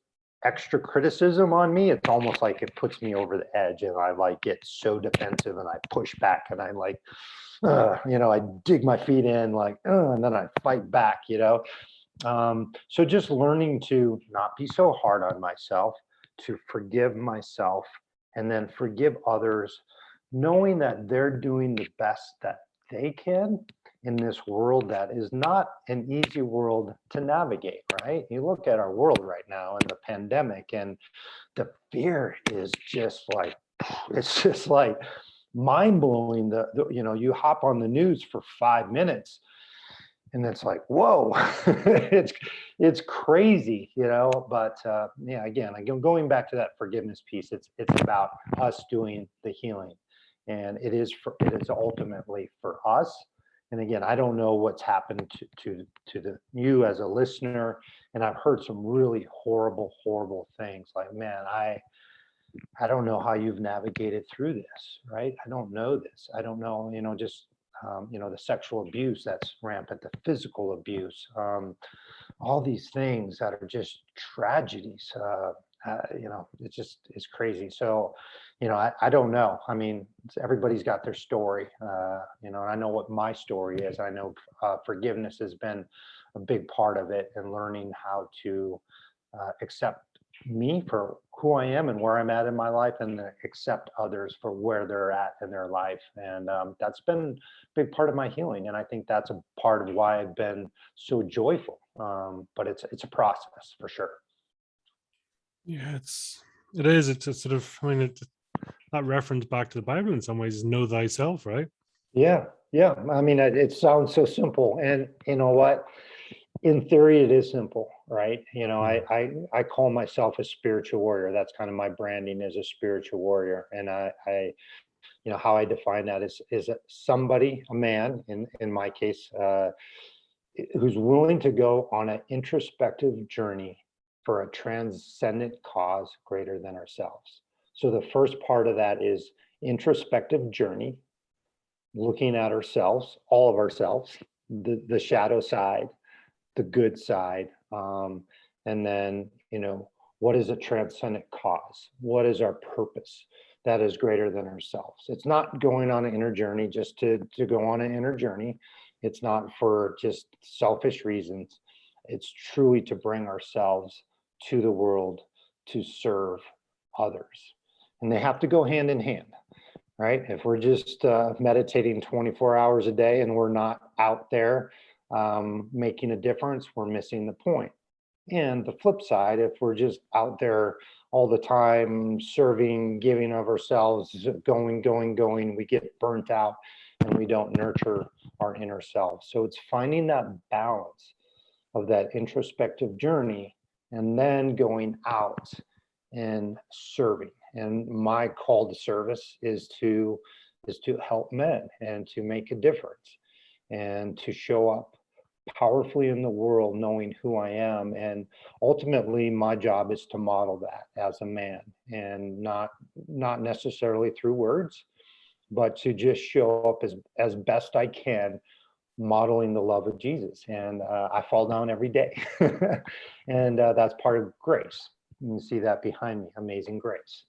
extra criticism on me, it's almost like it puts me over the edge, and I get so defensive, and I push back, and I I dig my feet in, and then I fight back, So just learning to not be so hard on myself, to forgive myself, and then forgive others, knowing that they're doing the best that they can, in this world that is not an easy world to navigate, right? You look at our world right now and the pandemic, and the fear is just like, it's just like mind blowing. You hop on the news for 5 minutes and it's like, whoa, it's crazy, but yeah, again, going back to that forgiveness piece, it's about us doing the healing, and it is ultimately for us. And again, I don't know what's happened to you as a listener, and I've heard some really horrible things. Like, man, I don't know how you've navigated through this, right? I don't know this. I don't know, just the sexual abuse that's rampant, the physical abuse, all these things that are just tragedies. It's crazy. So, I don't know. I mean, everybody's got their story, and I know what my story is. I know forgiveness has been a big part of it, and learning how to accept me for who I am and where I'm at in my life, and accept others for where they're at in their life. And that's been a big part of my healing. And I think that's a part of why I've been so joyful. But it's a process for sure. Yeah, it is. It's a sort of, I mean, that reference back to the Bible in some ways is know thyself, right? Yeah. I mean, it sounds so simple. And you know what? In theory, it is simple, right? I call myself a spiritual warrior. That's kind of my branding as a spiritual warrior. And how I define that is somebody, a man, in my case, who's willing to go on an introspective journey for a transcendent cause greater than ourselves. So the first part of that is introspective journey, looking at ourselves, all of ourselves, the shadow side, the good side, and then what is a transcendent cause? What is our purpose that is greater than ourselves? It's not going on an inner journey just to go on an inner journey. It's not for just selfish reasons. It's truly to bring ourselves to the world to serve others, and they have to go hand in hand, right? If we're just meditating 24 hours a day and we're not out there making a difference, we're missing the point. And the flip side, if we're just out there all the time serving, giving of ourselves, going, we get burnt out and we don't nurture our inner self. So it's finding that balance of that introspective journey and then going out and serving. And my call to service is to help men and to make a difference and to show up powerfully in the world, knowing who I am. And ultimately, my job is to model that as a man, and not necessarily through words, but to just show up as best I can, modeling the love of Jesus. And I fall down every day. And that's part of grace. You see that behind me, amazing grace,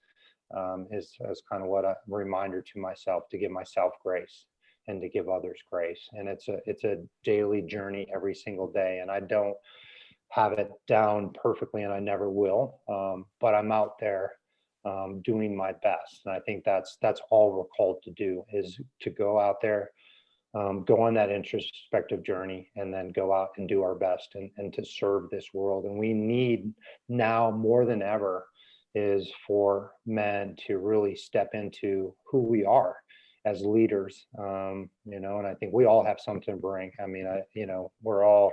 is kind of what a reminder to myself, to give myself grace and to give others grace. And it's a daily journey every single day. And I don't have it down perfectly, and I never will. But I'm out there doing my best. And I think that's all we're called to do, is to go out there, go on that introspective journey, and then go out and do our best and to serve this world. And we need now more than ever is for men to really step into who we are as leaders, and I think we all have something to bring. I mean, we're all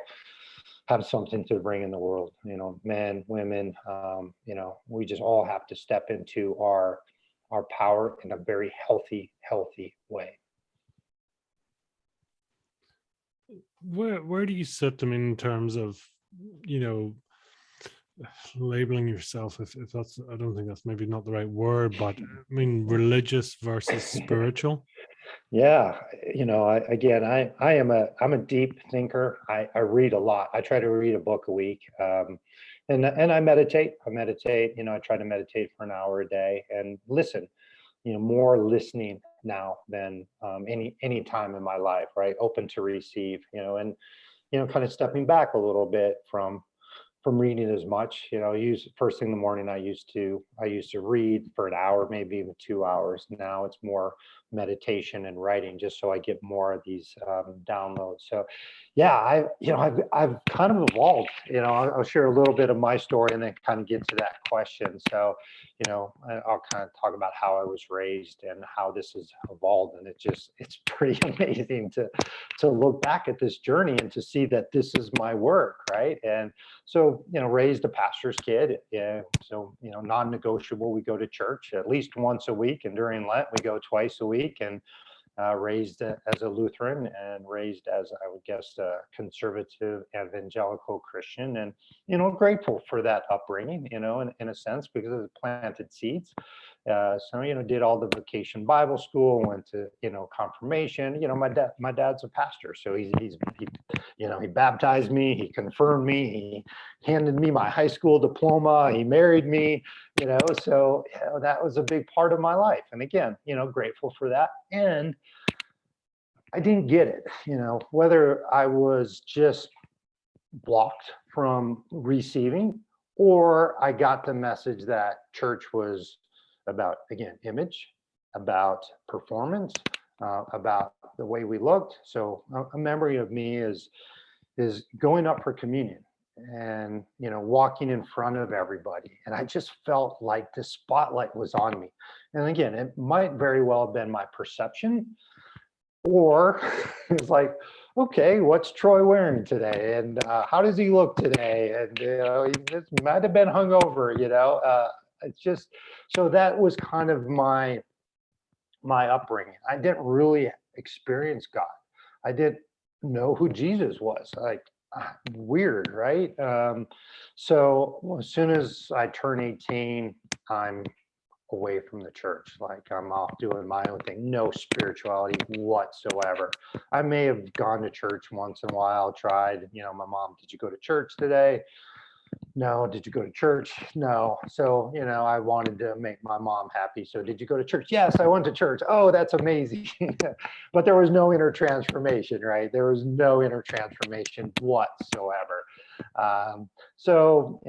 have something to bring in the world, men, women, we just all have to step into our power in a very healthy way. Where do you sit, I mean, in terms of, labeling yourself, if that's, I don't think that's maybe not the right word, but I mean, religious versus spiritual? Yeah, I'm a deep thinker. I read a lot. I try to read a book a week, and I meditate. I try to meditate for an hour a day and listen. More listening now than any time in my life. Right, open to receive. And kind of stepping back a little bit from from reading as much. Use first thing in the morning. I used to read for an hour, maybe even 2 hours. Now it's more meditation and writing, just so I get more of these downloads. So, yeah, I've kind of evolved. I'll share a little bit of my story and then kind of get to that question. So, I'll kind of talk about how I was raised and how this has evolved, and it's pretty amazing to look back at this journey and to see that this is my work, right? And so, raised a pastor's kid. Yeah. So, non-negotiable. We go to church at least once a week, and during Lent we go twice a week. And raised as a Lutheran and raised as, I would guess, a conservative evangelical Christian, and grateful for that upbringing, in a sense, because it planted seeds. So did all the vacation Bible school, went to confirmation. My dad's a pastor, so he baptized me, he confirmed me, he handed me my high school diploma, he married me. So that was a big part of my life, and again, grateful for that. And I didn't get it, whether I was just blocked from receiving, or I got the message that church was about, again, image, about performance, about the way we looked. So a memory of me is going up for communion and walking in front of everybody, and I just felt like the spotlight was on me. And again, it might very well have been my perception, or it's like, okay, what's Troy wearing today, and how does he look today, and he might have been hungover. It's just, so that was kind of my upbringing. I didn't really experience God. I didn't know who Jesus was. Like, weird, right? So as soon as I turn 18, I'm away from the church. Like, I'm off doing my own thing, no spirituality whatsoever. I may have gone to church once in a while, tried, my mom, did you go to church today? No. Did you go to church? No. So, I wanted to make my mom happy. So, did you go to church? Yes, I went to church. Oh, that's amazing. But there was no inner transformation, right? There was no inner transformation whatsoever. So,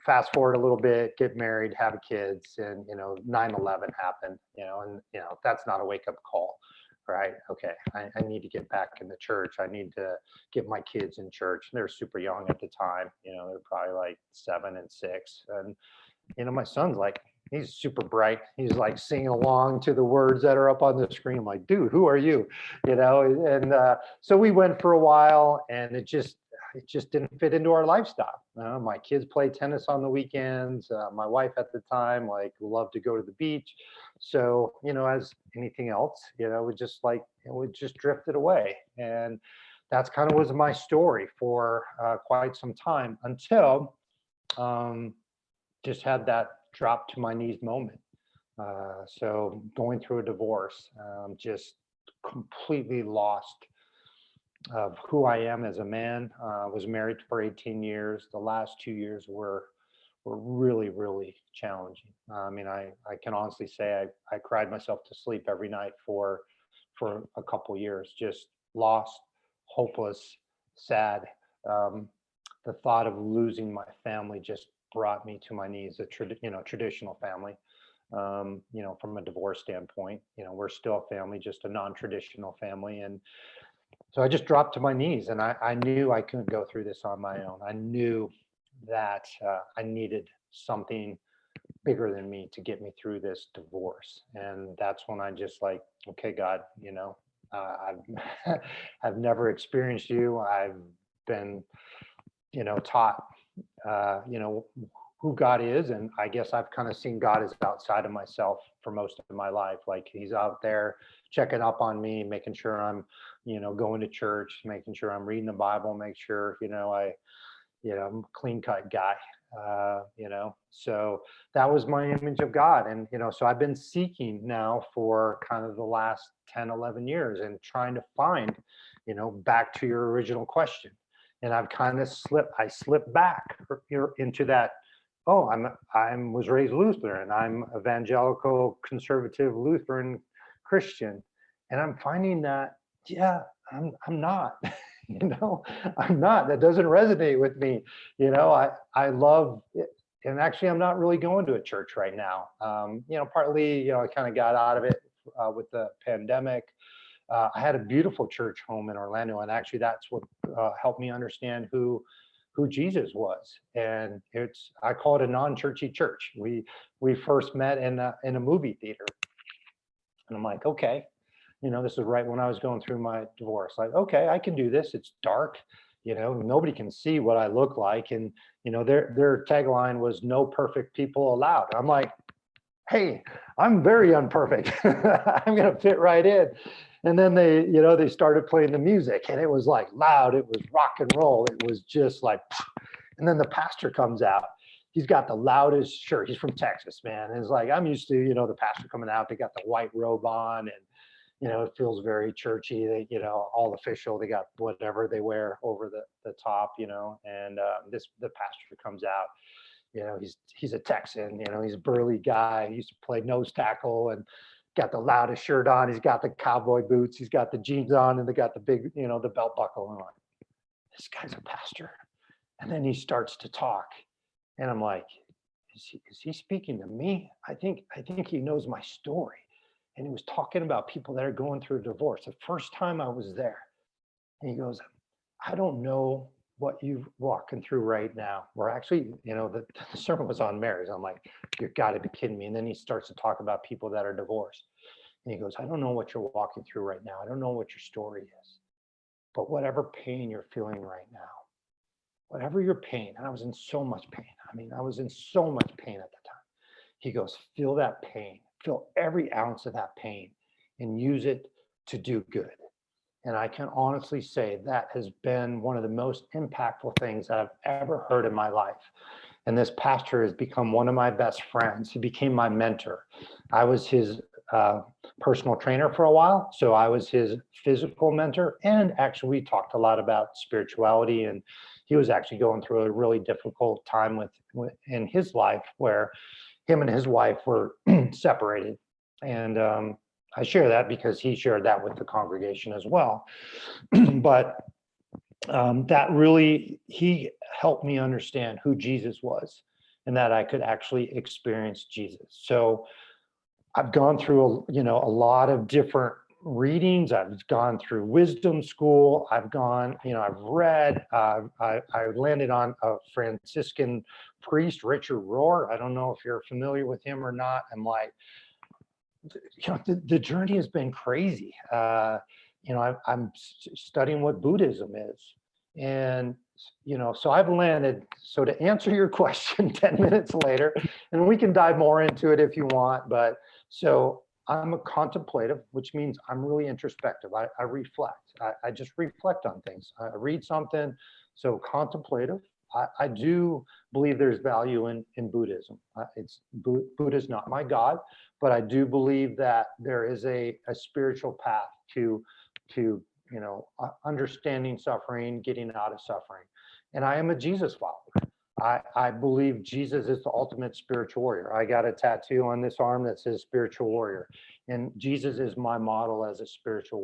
fast forward a little bit, get married, have kids, and 9/11 happened, and that's not a wake-up call, right? Okay, I need to get back in the church. I need to get my kids in church. They're super young at the time, they're probably like 7 and 6, and my son's like, he's super bright. He's like singing along to the words that are up on the screen. I'm like, dude, who are you? And so we went for a while, and it just didn't fit into our lifestyle. My kids play tennis on the weekends. My wife at the time loved to go to the beach. So, as anything else, we just drifted away. And that's kind of was my story for quite some time, until just had that drop to my knees moment. So going through a divorce, just completely lost of who I am as a man. Was married for 18 years. The last 2 years were really, really challenging. I mean, I can honestly say I cried myself to sleep every night for a couple years, just lost, hopeless, sad. The thought of losing my family just brought me to my knees. Traditional family. From a divorce standpoint, we're still a family, just a non-traditional family. And so I just dropped to my knees, and I knew I couldn't go through this on my own. I knew that I needed something bigger than me to get me through this divorce. And that's when I just okay, God, I've I've never experienced you. I've been, taught, who God is. And I guess I've kind of seen God as outside of myself for most of my life. Like, he's out there checking up on me, making sure I'm, going to church, making sure I'm reading the Bible, make sure, I'm a clean cut guy, so that was my image of God. And, so I've been seeking now for kind of the last 10, 11 years, and trying to find, back to your original question. And I've kind of slipped back into that. Oh, was raised Lutheran. I'm evangelical, conservative Lutheran Christian. And I'm finding that, yeah, I'm not, I'm not, that doesn't resonate with me. I love it. And actually, I'm not really going to a church right now. Partly, I kind of got out of it with the pandemic. I had a beautiful church home in Orlando, and actually that's what helped me understand who Jesus was. And I call it a non-churchy church. We first met in a movie theater, and I'm like, okay, this is right when I was going through my divorce. Like, okay, I can do this. It's dark. Nobody can see what I look like, and their tagline was "No perfect people allowed." I'm like, hey, I'm very unperfect. I'm gonna fit right in. And then they started playing the music, and it was like loud. It was rock and roll. It was just like, and then the pastor comes out. He's got the loudest shirt. He's from Texas, man. And it's like, I'm used to, the pastor coming out. They got the white robe on, and it feels very churchy. They, all official. They got whatever they wear over the top, and the pastor comes out. He's a Texan. He's a burly guy. He used to play nose tackle and got the loudest shirt on. He's got the cowboy boots. He's got the jeans on, and they got the big, the belt buckle on. This guy's a pastor. And then he starts to talk, and I'm like, is he speaking to me? I think he knows my story. And he was talking about people that are going through a divorce. The first time I was there, and he goes, I don't know what you're walking through right now. Or actually, the sermon was on marriage. I'm like, you've got to be kidding me. And then he starts to talk about people that are divorced. And he goes, I don't know what you're walking through right now. I don't know what your story is. But whatever pain you're feeling right now, whatever your pain, and I was in so much pain. I was in so much pain at the time. He goes, feel that pain, feel every ounce of that pain, and use it to do good. And I can honestly say that has been one of the most impactful things that I've ever heard in my life. And this pastor has become one of my best friends. He became my mentor. I was his personal trainer for a while. So I was his physical mentor. And actually, we talked a lot about spirituality. And he was actually going through a really difficult time in his life, where him and his wife were separated. And I share that because he shared that with the congregation as well. But that really, he helped me understand who Jesus was, and that I could actually experience Jesus. So I've gone through a lot of different readings. I've gone through wisdom school. I've read. I landed on a Franciscan priest, Richard Rohr. I don't know if you're familiar with him or not. I'm like, the journey has been crazy. I'm studying what Buddhism is. And, so I've landed. So to answer your question 10 minutes later, and we can dive more into it if you want, but so I'm a contemplative, which means I'm really introspective. I reflect. I just reflect on things. I read something. So contemplative. I do believe there's value in Buddhism. Buddha's not my God, but I do believe that there is a spiritual path to understanding suffering, getting out of suffering. And I am a Jesus follower. I believe Jesus is the ultimate spiritual warrior. I got a tattoo on this arm that says spiritual warrior. And Jesus is my model as a spiritual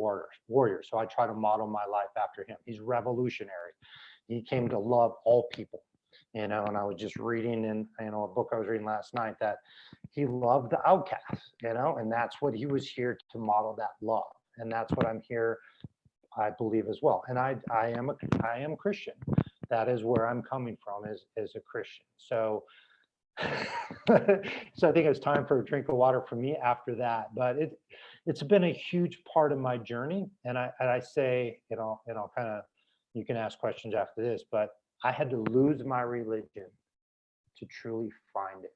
warrior. So I try to model my life after him. He's revolutionary. He came to love all people, and I was just reading in, a book I was reading last night, that he loved the outcasts, and that's what he was here to model, that love. And that's what I'm here, I believe, as well. And I am Christian. That is where I'm coming from as a Christian. So, so I think it's time for a drink of water for me after that. But it's been a huge part of my journey. And I say, kind of, you can ask questions after this, but I had to lose my religion to truly find it.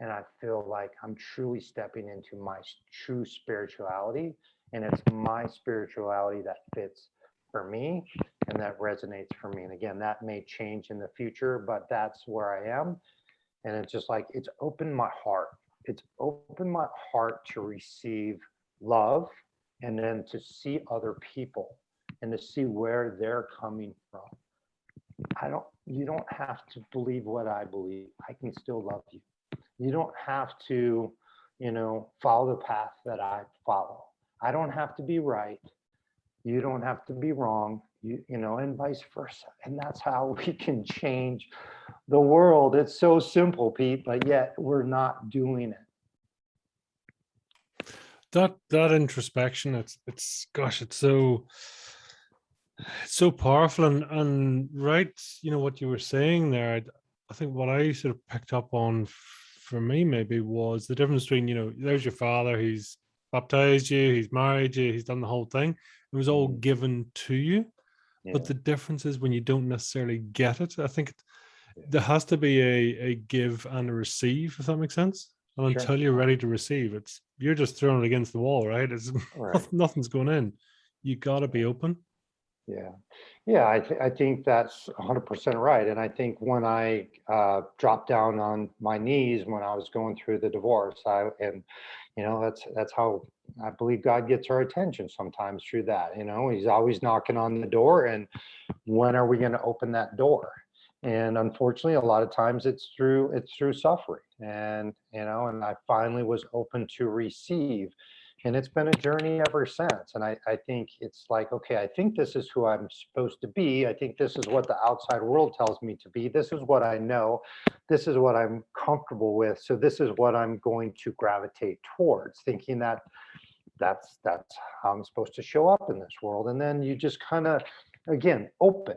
And I feel like I'm truly stepping into my true spirituality. And it's my spirituality that fits for me and that resonates for me. And again, that may change in the future, but that's where I am. And it's just like, it's opened my heart. It's opened my heart to receive love, and then to see other people and to see where they're coming from. You don't have to believe what I believe. I can still love you. You don't have to, follow the path that I follow. I don't have to be right. You don't have to be wrong. and vice versa. And that's how we can change the world. It's so simple, Pete, but yet we're not doing it. That introspection, it's gosh, it's so powerful. And right, what you were saying there, I think what I sort of picked up on for me maybe was the difference between, there's your father, he's baptized you, he's married you, he's done the whole thing. It was all given to you. But Yeah. the difference is when you don't necessarily get it, I think there has to be a give and a receive, if that makes sense. And Sure. until you're ready to receive, you're just throwing it against the wall, right? It's Right. nothing's going in. You got to be open. Yeah. Yeah, I think that's 100% right. And I think when I dropped down on my knees when I was going through the divorce, that's how I believe God gets our attention sometimes through that. He's always knocking on the door, and when are we going to open that door? And unfortunately, a lot of times it's through suffering. And I finally was open to receive. And it's been a journey ever since. And I think it's like, okay, I think this is who I'm supposed to be. I think this is what the outside world tells me to be. This is what I know. This is what I'm comfortable with. So this is what I'm going to gravitate towards, thinking that that's how I'm supposed to show up in this world. And then you just kind of, again, open.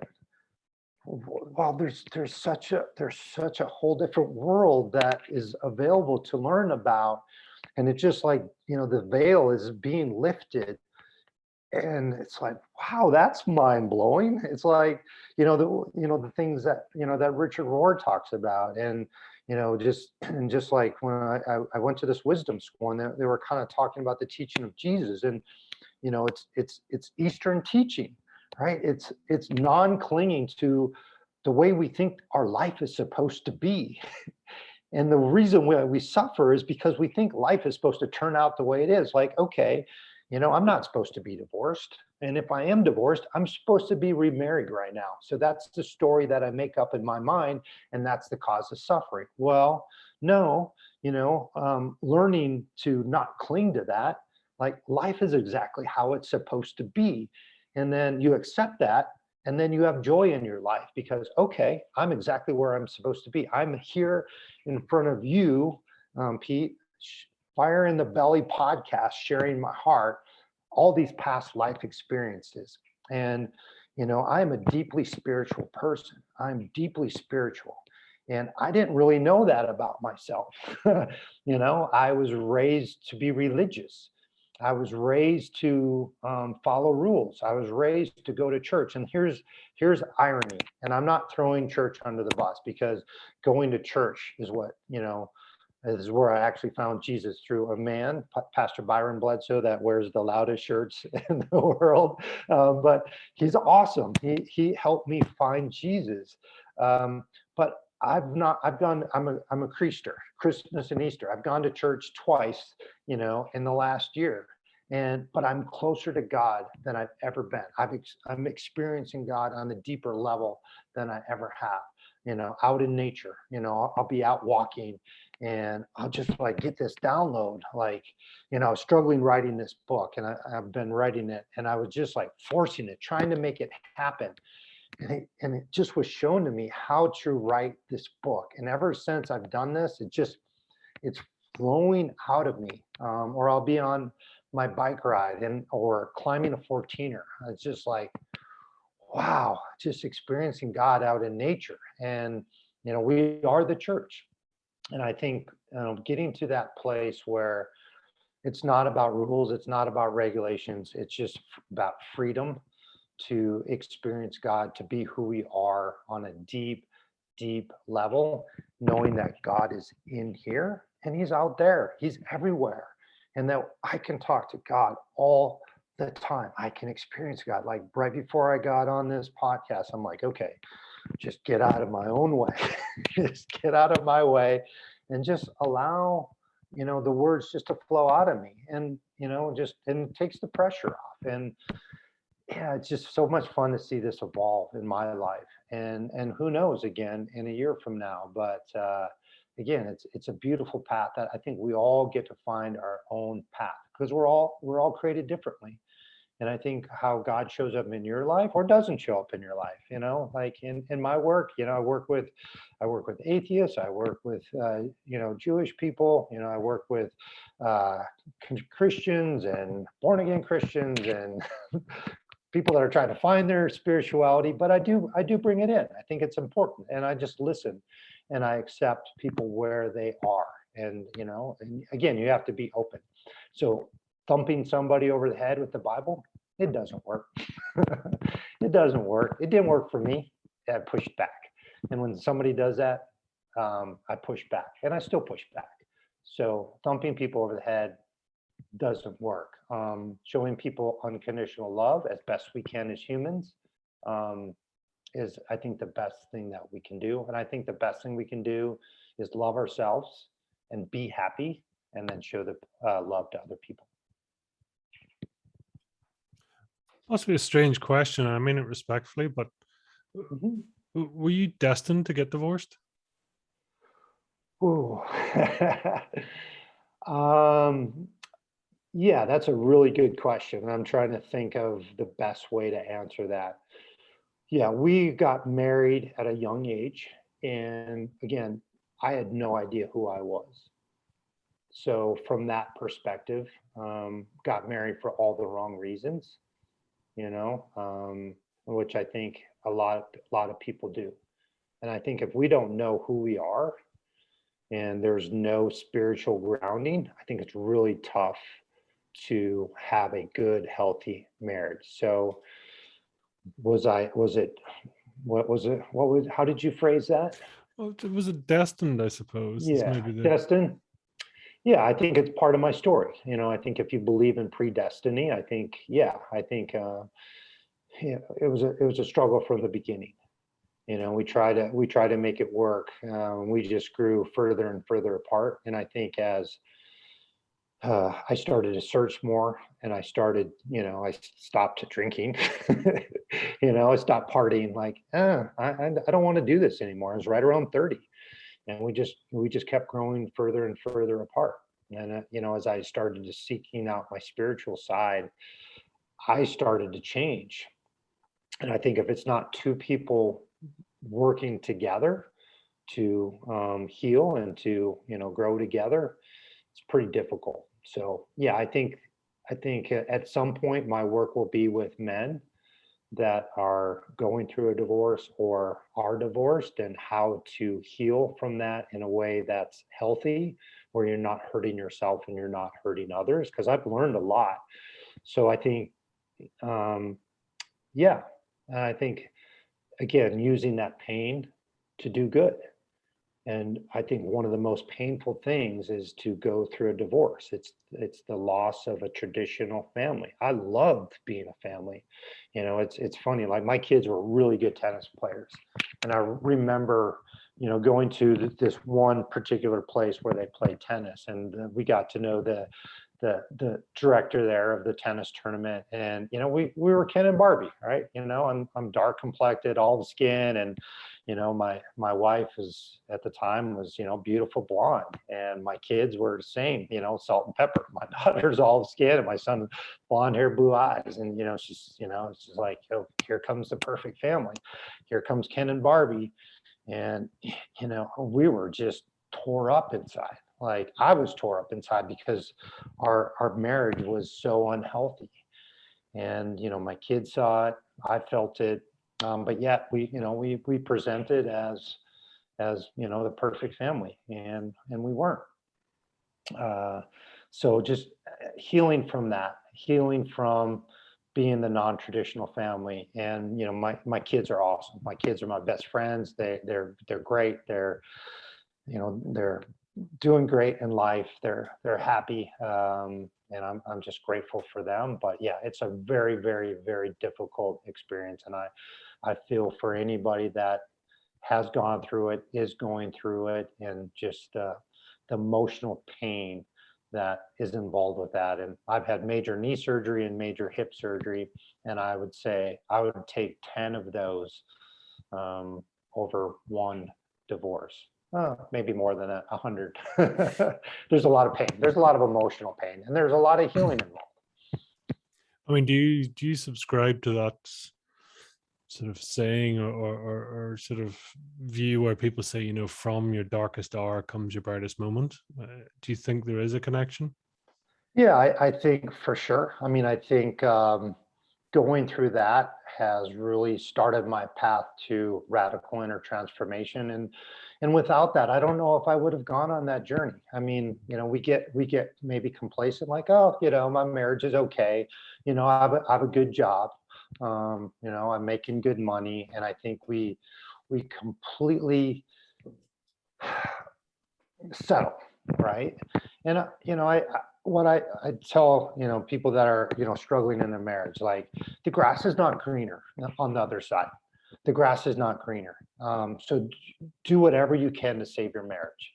Well, there's such a whole different world that is available to learn about. And it's just like, the veil is being lifted. And it's like, wow, that's mind blowing. It's like, the things that Richard Rohr talks about. And, just like when I went to this wisdom school, and they were kind of talking about the teaching of Jesus. And, it's Eastern teaching, right? It's non-clinging to the way we think our life is supposed to be. And the reason we suffer is because we think life is supposed to turn out the way it is. Like, okay, I'm not supposed to be divorced. And if I am divorced, I'm supposed to be remarried right now. So that's the story that I make up in my mind. And that's the cause of suffering. Well, no, learning to not cling to that, like life is exactly how it's supposed to be. And then you accept that. And then you have joy in your life because, okay, I'm exactly where I'm supposed to be. I'm here in front of you, Pete, Fire in the Belly podcast, sharing my heart, all these past life experiences. And, I'm a deeply spiritual person. I'm deeply spiritual. And I didn't really know that about myself. I was raised to be religious. I was raised to follow rules. I was raised to go to church. And here's irony. And I'm not throwing church under the bus, because going to church is is where I actually found Jesus, through a man, Pastor Byron Bledsoe, that wears the loudest shirts in the world. But he's awesome. He helped me find Jesus. But I'm a Creaster, Christmas and Easter. I've gone to church twice, in the last year. But I'm closer to God than I've ever been. I'm experiencing God on a deeper level than I ever have, out in nature. I'll be out walking, and I'll just like get this download. Like, I was struggling writing this book, and I've been writing it, and I was just like forcing it, trying to make it happen. And it just was shown to me how to write this book. And ever since I've done this, it's flowing out of me. Or I'll be on my bike ride or climbing a 14er. It's just like, wow, just experiencing God out in nature. And, we are the church. And I think getting to that place where it's not about rules, it's not about regulations, it's just about freedom to experience God, to be who we are on a deep, deep level, knowing that God is in here and he's out there, he's everywhere. And that I can talk to God all the time. I can experience God. Like right before I got on this podcast, I'm like, okay, just get out of my own way. Just get out of my way and just allow, the words just to flow out of me. And, and it takes the pressure off. And yeah, it's just so much fun to see this evolve in my life. And who knows, again, in a year from now. But again, it's a beautiful path that I think we all get to find our own path, because we're all created differently. And I think how God shows up in your life or doesn't show up in your life, like in my work, I work with atheists, I work with, Jewish people, I work with uh, Christians and born again Christians and people that are trying to find their spirituality, but I do bring it in. I think it's important, and I just listen, and I accept people where they are, and again, you have to be open. So thumping somebody over the head with the Bible, it doesn't work. It doesn't work. It didn't work for me. I pushed back, and when somebody does that, I push back, and I still push back. So thumping people over the head doesn't work. Showing people unconditional love as best we can as humans um, is, I think, the best thing that we can do. And I think the best thing we can do is love ourselves and be happy, and then show the love to other people. Must be a strange question, and I mean it respectfully, but Mhm. were you destined to get divorced? Ooh. um, yeah, that's a really good question. And I'm trying to think of the best way to answer that. Yeah, we got married at a young age. And again, I had no idea who I was. So, from that perspective, got married for all the wrong reasons, which I think a lot of people do. And I think if we don't know who we are and there's no spiritual grounding, I think it's really tough to have a good, healthy marriage. So, how did you phrase that? Well, was it destined, I suppose, is Yeah, maybe the. destined. Yeah, I think it's part of my story. I think if you believe in predestiny, I think, yeah, yeah, it was a struggle from the beginning. We try to make it work. We just grew further and further apart. And I think as I started to search more, and I stopped drinking. I stopped partying. Like, I don't want to do this anymore. I was right around 30, and we just kept growing further and further apart. And as I started to seeking out my spiritual side, I started to change. And I think if it's not two people working together to heal and to grow together, it's pretty difficult. So yeah, I think at some point my work will be with men that are going through a divorce or are divorced, and how to heal from that in a way that's healthy, where you're not hurting yourself and you're not hurting others. Because I've learned a lot. So I think, um, yeah, I think, again, using that pain to do good. And I think one of the most painful things is to go through a divorce. It's the loss of a traditional family. I loved being a family. It's funny. Like, my kids were really good tennis players, and I remember going to this one particular place where they play tennis, and we got to know the director there of the tennis tournament. And we were Ken and Barbie, right? I'm dark complected, olive skin, and my wife was, at the time, was beautiful blonde, and my kids were the same, salt and pepper. My daughter's olive skin, and my son blonde hair, blue eyes. And she's like, oh, here comes the perfect family. Here comes Ken and Barbie. And we were just tore up inside. Like, I was tore up inside because our marriage was so unhealthy. And my kids saw it, I felt it, but yet we presented as the perfect family, and we weren't. Uh, so just healing from that, healing from being the non-traditional family. And my kids are awesome. My kids are my best friends. They're great. They're doing great in life. They're happy, and I'm just grateful for them. But yeah, it's a very, very, very difficult experience, and I feel for anybody that has gone through it, is going through it, and just the emotional pain that is involved with that. And I've had major knee surgery and major hip surgery, and I would say I would take 10 of those over one divorce. Maybe more than 100. There's a lot of pain. There's a lot of emotional pain, and there's a lot of healing involved. I mean, do you subscribe to that sort of saying, or sort of view where people say, from your darkest hour comes your brightest moment? Do you think there is a connection? Yeah, I think for sure. I mean, I think going through that has really started my path to radical inner transformation. And without that, I don't know if I would have gone on that journey. I mean, we get maybe complacent, like, oh, my marriage is okay. I have a good job. I'm making good money, and I think we completely settle, right? And what I tell people that are struggling in their marriage, like, the grass is not greener on the other side. The grass is not greener. So do whatever you can to save your marriage,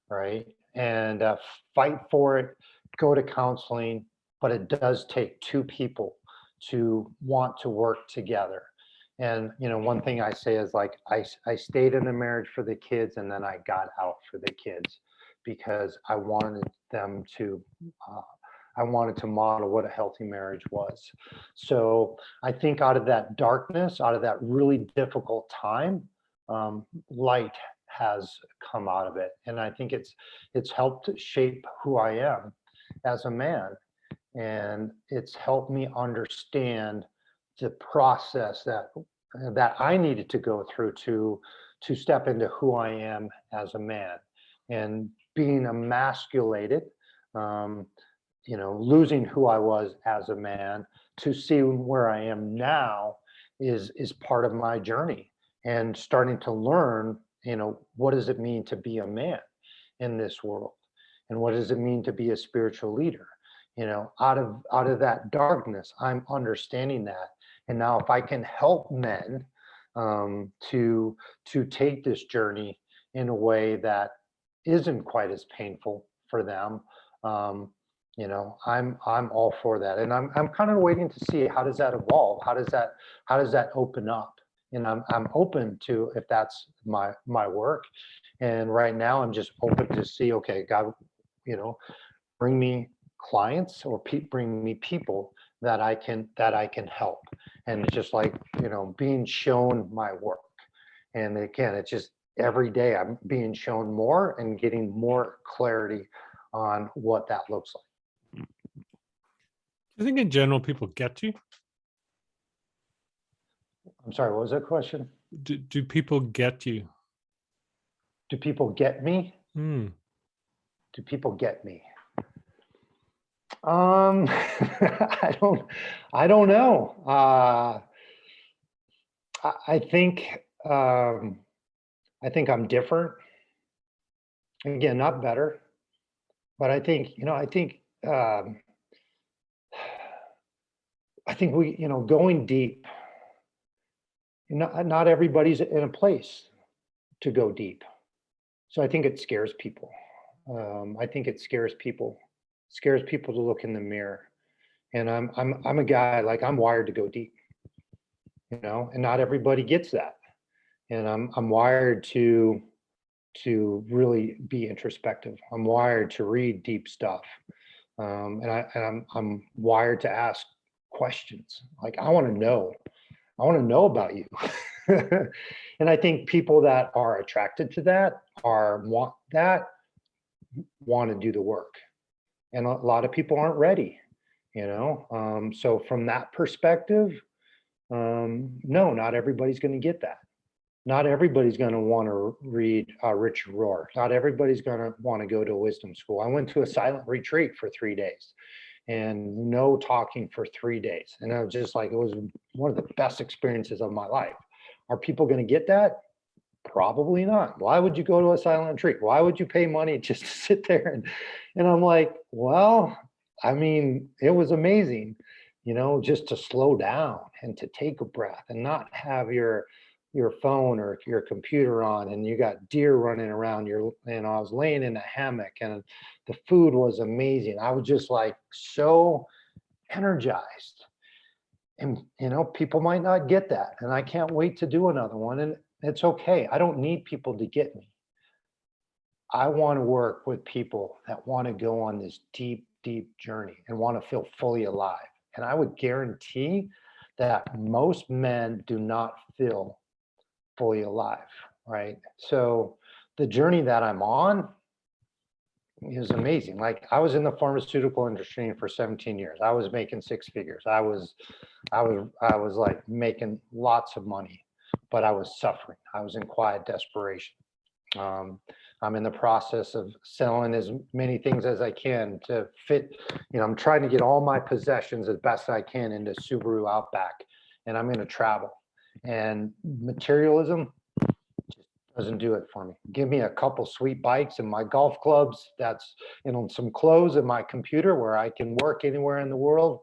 right? And fight for it. Go to counseling, but it does take two people to want to work together. And one thing I say is, like, I stayed in the marriage for the kids, and then I got out for the kids because uh, I wanted to model what a healthy marriage was. So I think out of that darkness, out of that really difficult time, light has come out of it, and I think it's helped shape who I am as a man, and it's helped me understand the process that I needed to go through to step into who I am as a man, and being emasculated, um, losing who I was as a man to see where I am now is part of my journey, and starting to learn, what does it mean to be a man in this world, and what does it mean to be a spiritual leader. Out of that darkness, I'm understanding that, and now if I can help men to take this journey in a way that isn't quite as painful for them, I'm all for that, and I'm kind of waiting to see, how does that evolve, how does that open up, and I'm open to, if that's my work, and right now I'm just open to see, okay, God, bring me clients, or bring me people that I can help, and it's just like, being shown my work, and again, it's just every day I'm being shown more and getting more clarity on what that looks like. Do you think in general people get you? I'm sorry, what was that question? Do people get you? Do people get me? Hmm. Do people get me? I don't know. I think I'm different. Again, not better, but um, I think going deep. Not everybody's in a place to go deep, so I think it scares people. I think it scares people to look in the mirror. And I'm a guy, like, I'm wired to go deep, and not everybody gets that. And I'm wired to really be introspective. I'm wired to read deep stuff. And I'm wired to ask questions. Like, I want to know about you. And I think people that are attracted to that, want to do the work, and a lot of people aren't ready. So from that perspective, no, not everybody's going to get that. Not everybody's going to want to read Richard Rohr. Not everybody's going to want to go to a wisdom school. I went to a silent retreat for 3 days, and no talking for 3 days, and I was just like, it was one of the best experiences of my life. Are people going to get that? Probably not. Why would you go to a silent retreat? Why would you pay money just to sit there? And I'm like, well, I mean, it was amazing, just to slow down and to take a breath and not have your phone or your computer on, and you got deer running around your, I was laying in a hammock, and the food was amazing. I was just like so energized. And people might not get that, and I can't wait to do another one, and it's okay. I don't need people to get me. I want to work with people that want to go on this deep, deep journey and want to feel fully alive. And I would guarantee that most men do not feel fully alive, right? So the journey that I'm on is amazing. Like, I was in the pharmaceutical industry for 17 years. I was making six figures. I was like making lots of money, but I was suffering. I was in quiet desperation. I'm in the process of selling as many things as I can to fit, I'm trying to get all my possessions as best I can into Subaru Outback, and I'm going to travel. And materialism just doesn't do it for me. Give me a couple sweet bikes and my golf clubs, that's, some clothes and my computer where I can work anywhere in the world.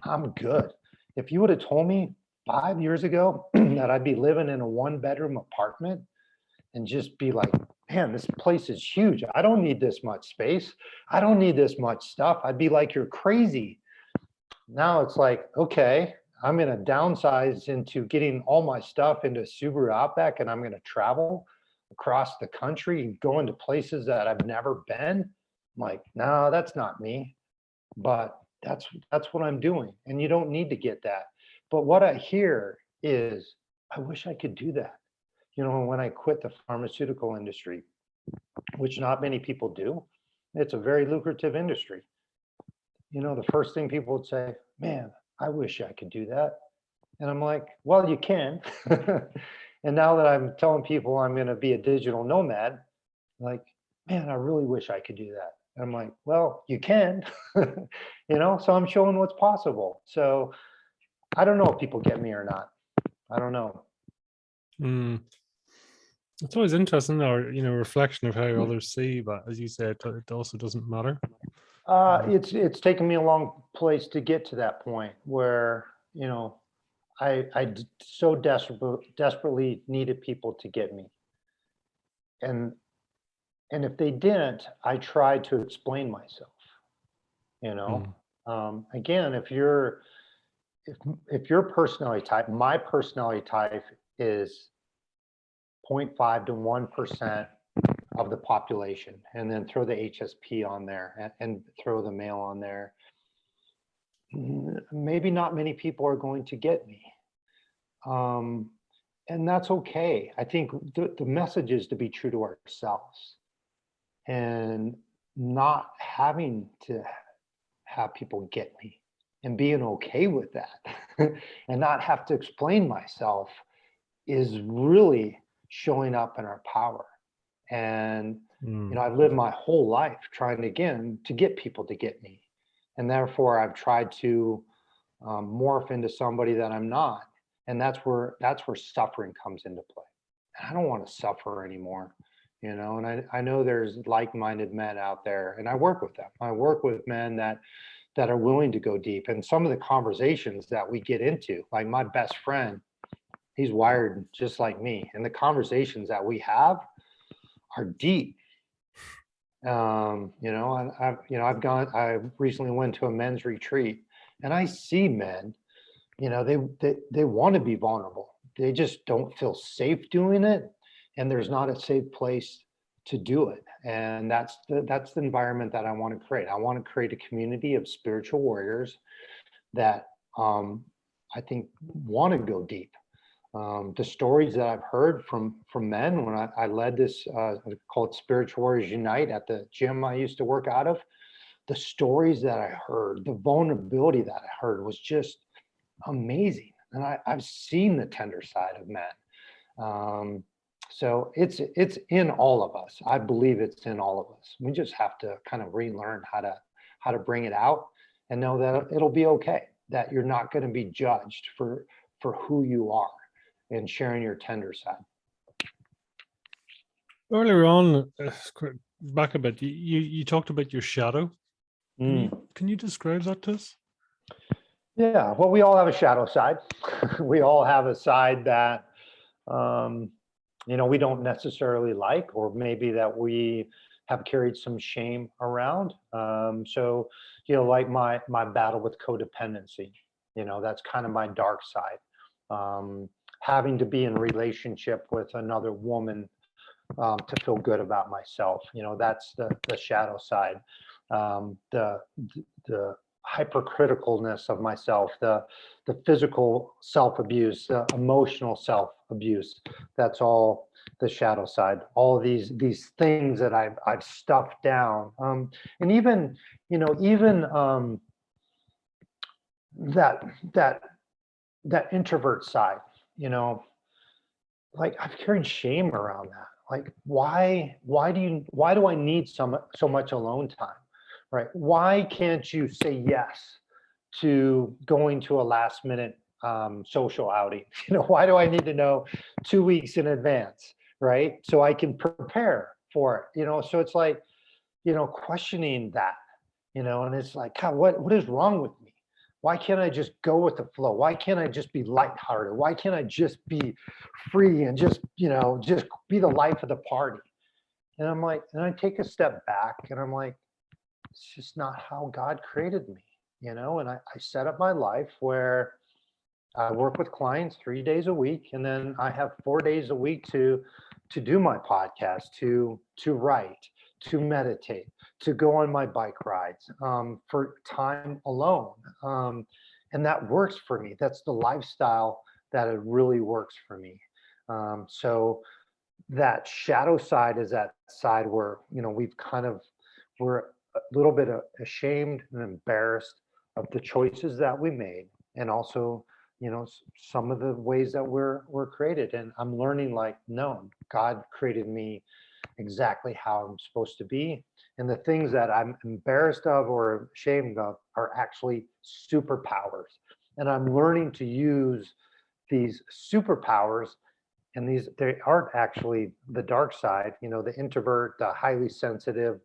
I'm good. If you would have told me 5 years ago that I'd be living in a 1-bedroom apartment and just be like, man, this place is huge. I don't need this much space. I don't need this much stuff. I'd be like, you're crazy. Now it's like, okay, I'm going to downsize into getting all my stuff into Subaru Outback, and I'm going to travel across the country and go into places that I've never been. I'm like, no, that's not me. But that's what I'm doing. And you don't need to get that. But what I hear is, I wish I could do that. When I quit the pharmaceutical industry, which not many people do, it's a very lucrative industry. The first thing people would say, man, I wish I could do that. And I'm like, well, you can. And now that I'm telling people I'm going to be a digital nomad, like, man, I really wish I could do that. And I'm like, well, you can, so I'm showing what's possible. So I don't know if people get me or not. I don't know. It's always interesting, or reflection of how others see, but as you said, it also doesn't matter. It's taken me a long place to get to that point where I so desperately needed people to get me, and if they didn't, I tried to explain myself. Again, if your personality type, my personality type is 0.5 to 1% of the population, and then throw the HSP on there and throw the male on there, maybe not many people are going to get me. And that's okay. I think the message is to be true to ourselves and not having to have people get me, and being okay with that and not have to explain myself is really showing up in our power. And I've lived my whole life trying to get people to get me, and therefore I've tried to morph into somebody that I'm not, and that's where suffering comes into play. And I don't want to suffer anymore, and I know there's like-minded men out there, and I work with them. I work with men that are willing to go deep, and some of the conversations that we get into, like my best friend, he's wired just like me, and the conversations that we have are deep. And I recently went to a men's retreat, and I see men, they want to be vulnerable. They just don't feel safe doing it, and there's not a safe place to do it. And that's the environment that I want to create. I want to create a community of spiritual warriors that I think want to go deep. The stories that I've heard from men when I led this called Spiritual Warriors Unite at the gym I used to work out of, the stories that I heard, the vulnerability that I heard was just amazing. And I've seen the tender side of men. So it's in all of us. I believe it's in all of us. We just have to kind of relearn how to bring it out and know that it'll be okay, that you're not going to be judged for who you are, and sharing your tender side. Earlier on, back a bit, you talked about your shadow. Can you describe that to us? Yeah, well, we all have a shadow side. We all have a side that we don't necessarily like, or maybe that we have carried some shame around. So like my battle with codependency, that's kind of my dark side. Having to be in relationship with another woman to feel good about myself, that's the shadow side. hypercriticalness of myself, the physical self-abuse, the emotional self-abuse. That's all the shadow side. All these things that I've stuffed down, and even that that that introvert side. Like I've carried shame around that. Like why do I need so much alone time, right? Why can't you say yes to going to a last minute social outing? Why do I need to know 2 weeks in advance, right? So I can prepare for it. So it's like, questioning that, and it's like, God, what is wrong with me? Why can't I just go with the flow? Why can't I just be lighthearted? Why can't I just be free and just be the life of the party? And I'm like, and I take a step back and I'm like, it's just not how God created me, and I set up my life where I work with clients 3 days a week, and then I have 4 days a week to do my podcast, to write, to meditate, to go on my bike rides, for time alone. And that works for me. That's the lifestyle that it really works for me. So that shadow side is that side where, we're a little bit ashamed and embarrassed of the choices that we made, and also, some of the ways that we're created. And I'm learning, like, no, God created me exactly how I'm supposed to be. And the things that I'm embarrassed of or ashamed of are actually superpowers. And I'm learning to use these superpowers. And they aren't actually the dark side, the introvert, the highly sensitive,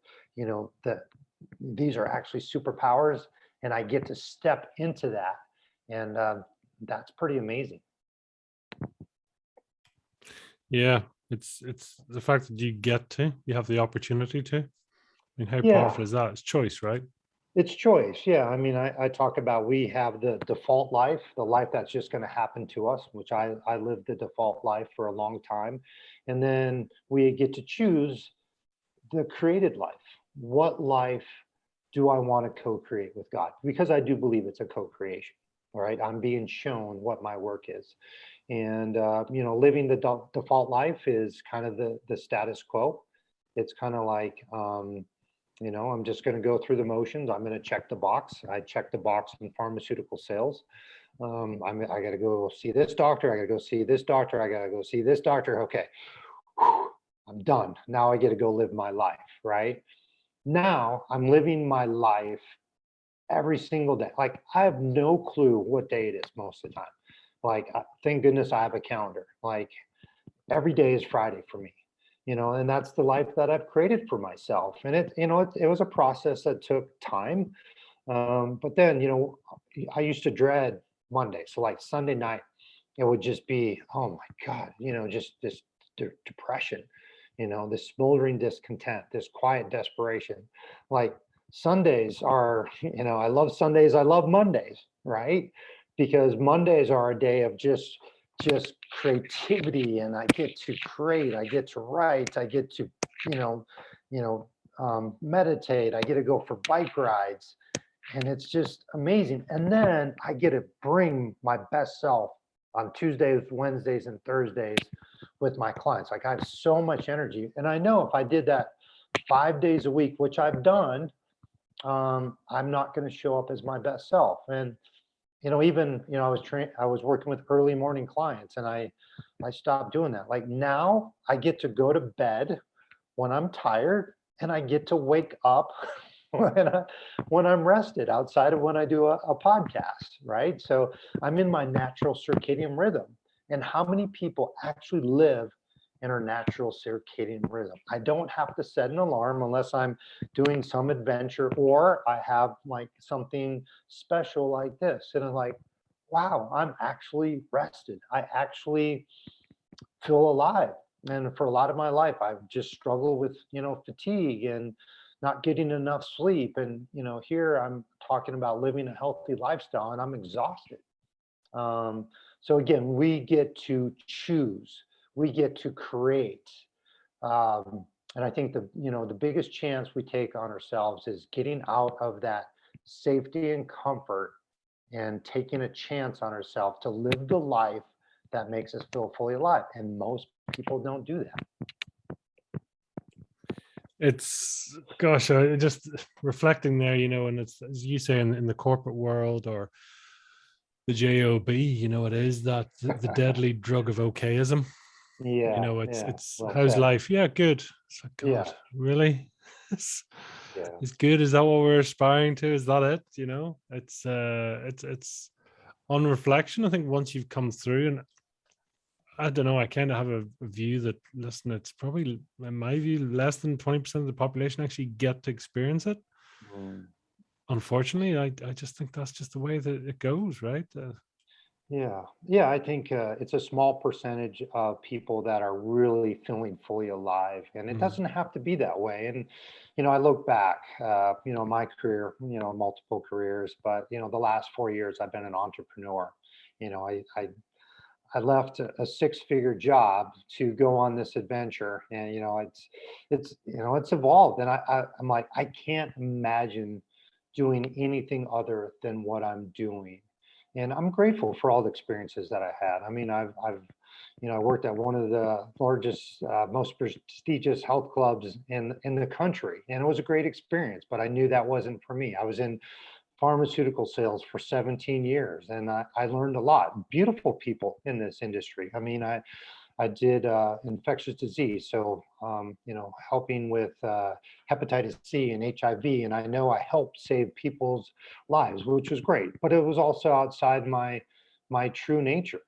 these are actually superpowers. And I get to step into that. And that's pretty amazing. Yeah, it's the fact that you have the opportunity to. I mean, how Yeah, powerful is that? It's choice, right? it's choice. Yeah. I mean, I talk about, we have the default life, the life that's just going to happen to us, which I lived the default life for a long time. And then we get to choose the created life. What life do I want to co-create with God? Because I do believe it's a co-creation. All right. I'm being shown what my work is. And, living the default life is kind of the status quo. It's kind of like, I'm just going to go through the motions. I'm going to check the box. I check the box in pharmaceutical sales. I got to go see this doctor. I got to go see this doctor. I got to go see this doctor. Okay. Whew, I'm done. Now I get to go live my life, right? Now I'm living my life every single day. Like, I have no clue what day it is most of the time. Like, thank goodness I have a calendar. Like, every day is Friday for me, and that's the life that I've created for myself. And it was a process that took time. But then, I used to dread Monday. So like Sunday night, it would just be, oh my God, just this depression, this smoldering discontent, this quiet desperation. Like, Sundays are, I love Sundays. I love Mondays, right? Because Mondays are a day of just creativity, and I get to create, I get to write, I get to, meditate, I get to go for bike rides, and it's just amazing. And then I get to bring my best self on Tuesdays, Wednesdays, and Thursdays with my clients. Like, I have so much energy, and I know if I did that 5 days a week, which I've done, I'm not going to show up as my best self. And even, I was working with early morning clients, and I stopped doing that. Like, now I get to go to bed when I'm tired, and I get to wake up when I'm rested, outside of when I do a podcast, right? So I'm in my natural circadian rhythm. And how many people actually live in our natural circadian rhythm? I don't have to set an alarm unless I'm doing some adventure, or I have like something special like this. And I'm like, wow, I'm actually rested. I actually feel alive. And for a lot of my life, I've just struggled with, fatigue and not getting enough sleep. And, here I'm talking about living a healthy lifestyle, and I'm exhausted. So again, we get to choose, we get to create. And I think the biggest chance we take on ourselves is getting out of that safety and comfort and taking a chance on ourselves to live the life that makes us feel fully alive. And most people don't do that. It's, gosh, just reflecting there, and it's, as you say, in the corporate world or the job, it is that the deadly drug of okayism. Yeah, It's well how's said. life? Yeah, good. It's like, Yeah, God, really? It's yeah. good. Is that what we're aspiring to? Is that it? It's on reflection. I think once you've come through, and I don't know, I kind of have a view that, listen, it's probably, in my view, less than 20% of the population actually get to experience it. Mm. Unfortunately, I just think that's just the way that it goes, right? Yeah, I think it's a small percentage of people that are really feeling fully alive, and it Mm, doesn't have to be that way. And I look back, my career, multiple careers, but the last 4 years I've been an entrepreneur. I left a six-figure job to go on this adventure, and it's evolved, and I'm like, I can't imagine doing anything other than what I'm doing. And I'm grateful for all the experiences that I had. I mean, I worked at one of the largest, most prestigious health clubs in the country, and it was a great experience. But I knew that wasn't for me. I was in pharmaceutical sales for 17 years, and I learned a lot. Beautiful people in this industry. I mean, I did infectious disease, so helping with hepatitis C and HIV, and I know I helped save people's lives, which was great. But it was also outside my true nature,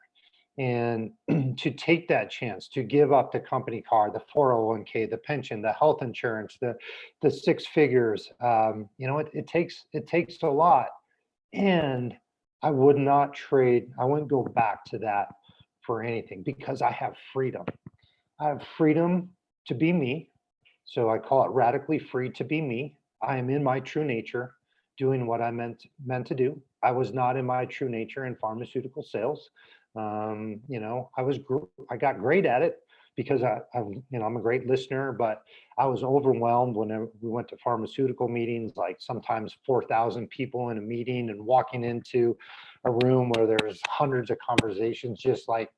and to take that chance to give up the company car, the 401k, the pension, the health insurance, the six figures, it takes a lot, and I wouldn't go back to that for anything, because I have freedom. I have freedom to be me. So I call it radically free to be me. I am in my true nature, doing what I meant to do. I was not in my true nature in pharmaceutical sales. I got great at it because I'm a great listener, but I was overwhelmed whenever we went to pharmaceutical meetings, like sometimes 4,000 people in a meeting, and walking into a room where there's hundreds of conversations, just like,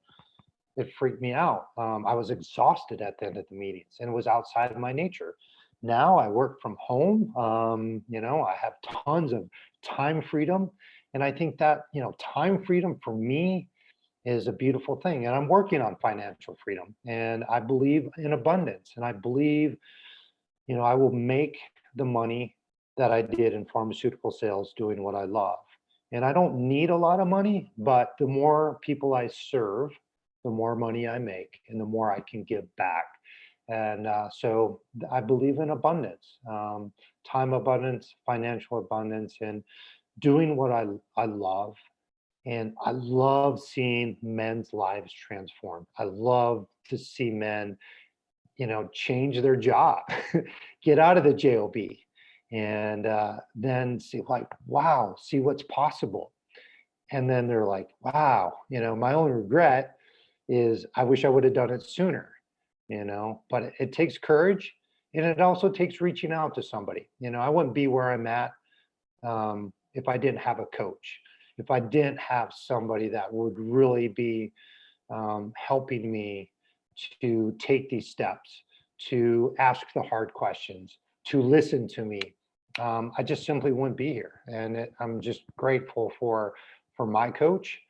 it freaked me out. I was exhausted at the end of the meetings, and it was outside of my nature. Now I work from home. I have tons of time freedom. And I think that, time freedom for me is a beautiful thing. And I'm working on financial freedom. And I believe in abundance. And I believe, I will make the money that I did in pharmaceutical sales doing what I love. And I don't need a lot of money, but the more people I serve, the more money I make, and the more I can give back. And so I believe in abundance, time abundance, financial abundance, and doing what I love. And I love seeing men's lives transformed. I love to see men, change their job, get out of the job, and then see, like, wow, see what's possible. And then they're like, wow, my only regret is I wish I would have done it sooner, but it takes courage, and it also takes reaching out to somebody. I wouldn't be where I'm at if I didn't have a coach, if I didn't have somebody that would really be helping me to take these steps, to ask the hard questions, to listen to me. I just simply wouldn't be here. And I'm just grateful for my coach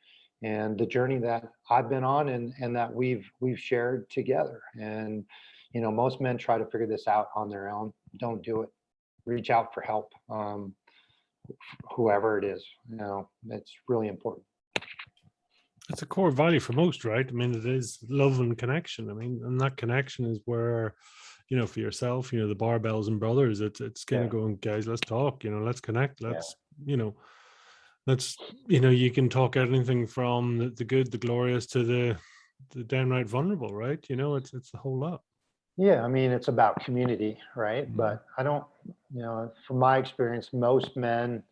and the journey that I've been on, and that we've shared together. And most men try to figure this out on their own. Don't do it. Reach out for help. Whoever it is, it's really important. It's a core value for most, right? I mean, it is love and connection. I mean, and that connection is where, for yourself, the barbells and brothers, it's kind Yeah, of going, guys, let's talk, let's connect, yeah, let's, you can talk anything from the good, the glorious, to the downright vulnerable, right? It's the whole lot. yeah. I mean, it's about community, right? Mm. But I don't, from my experience, most men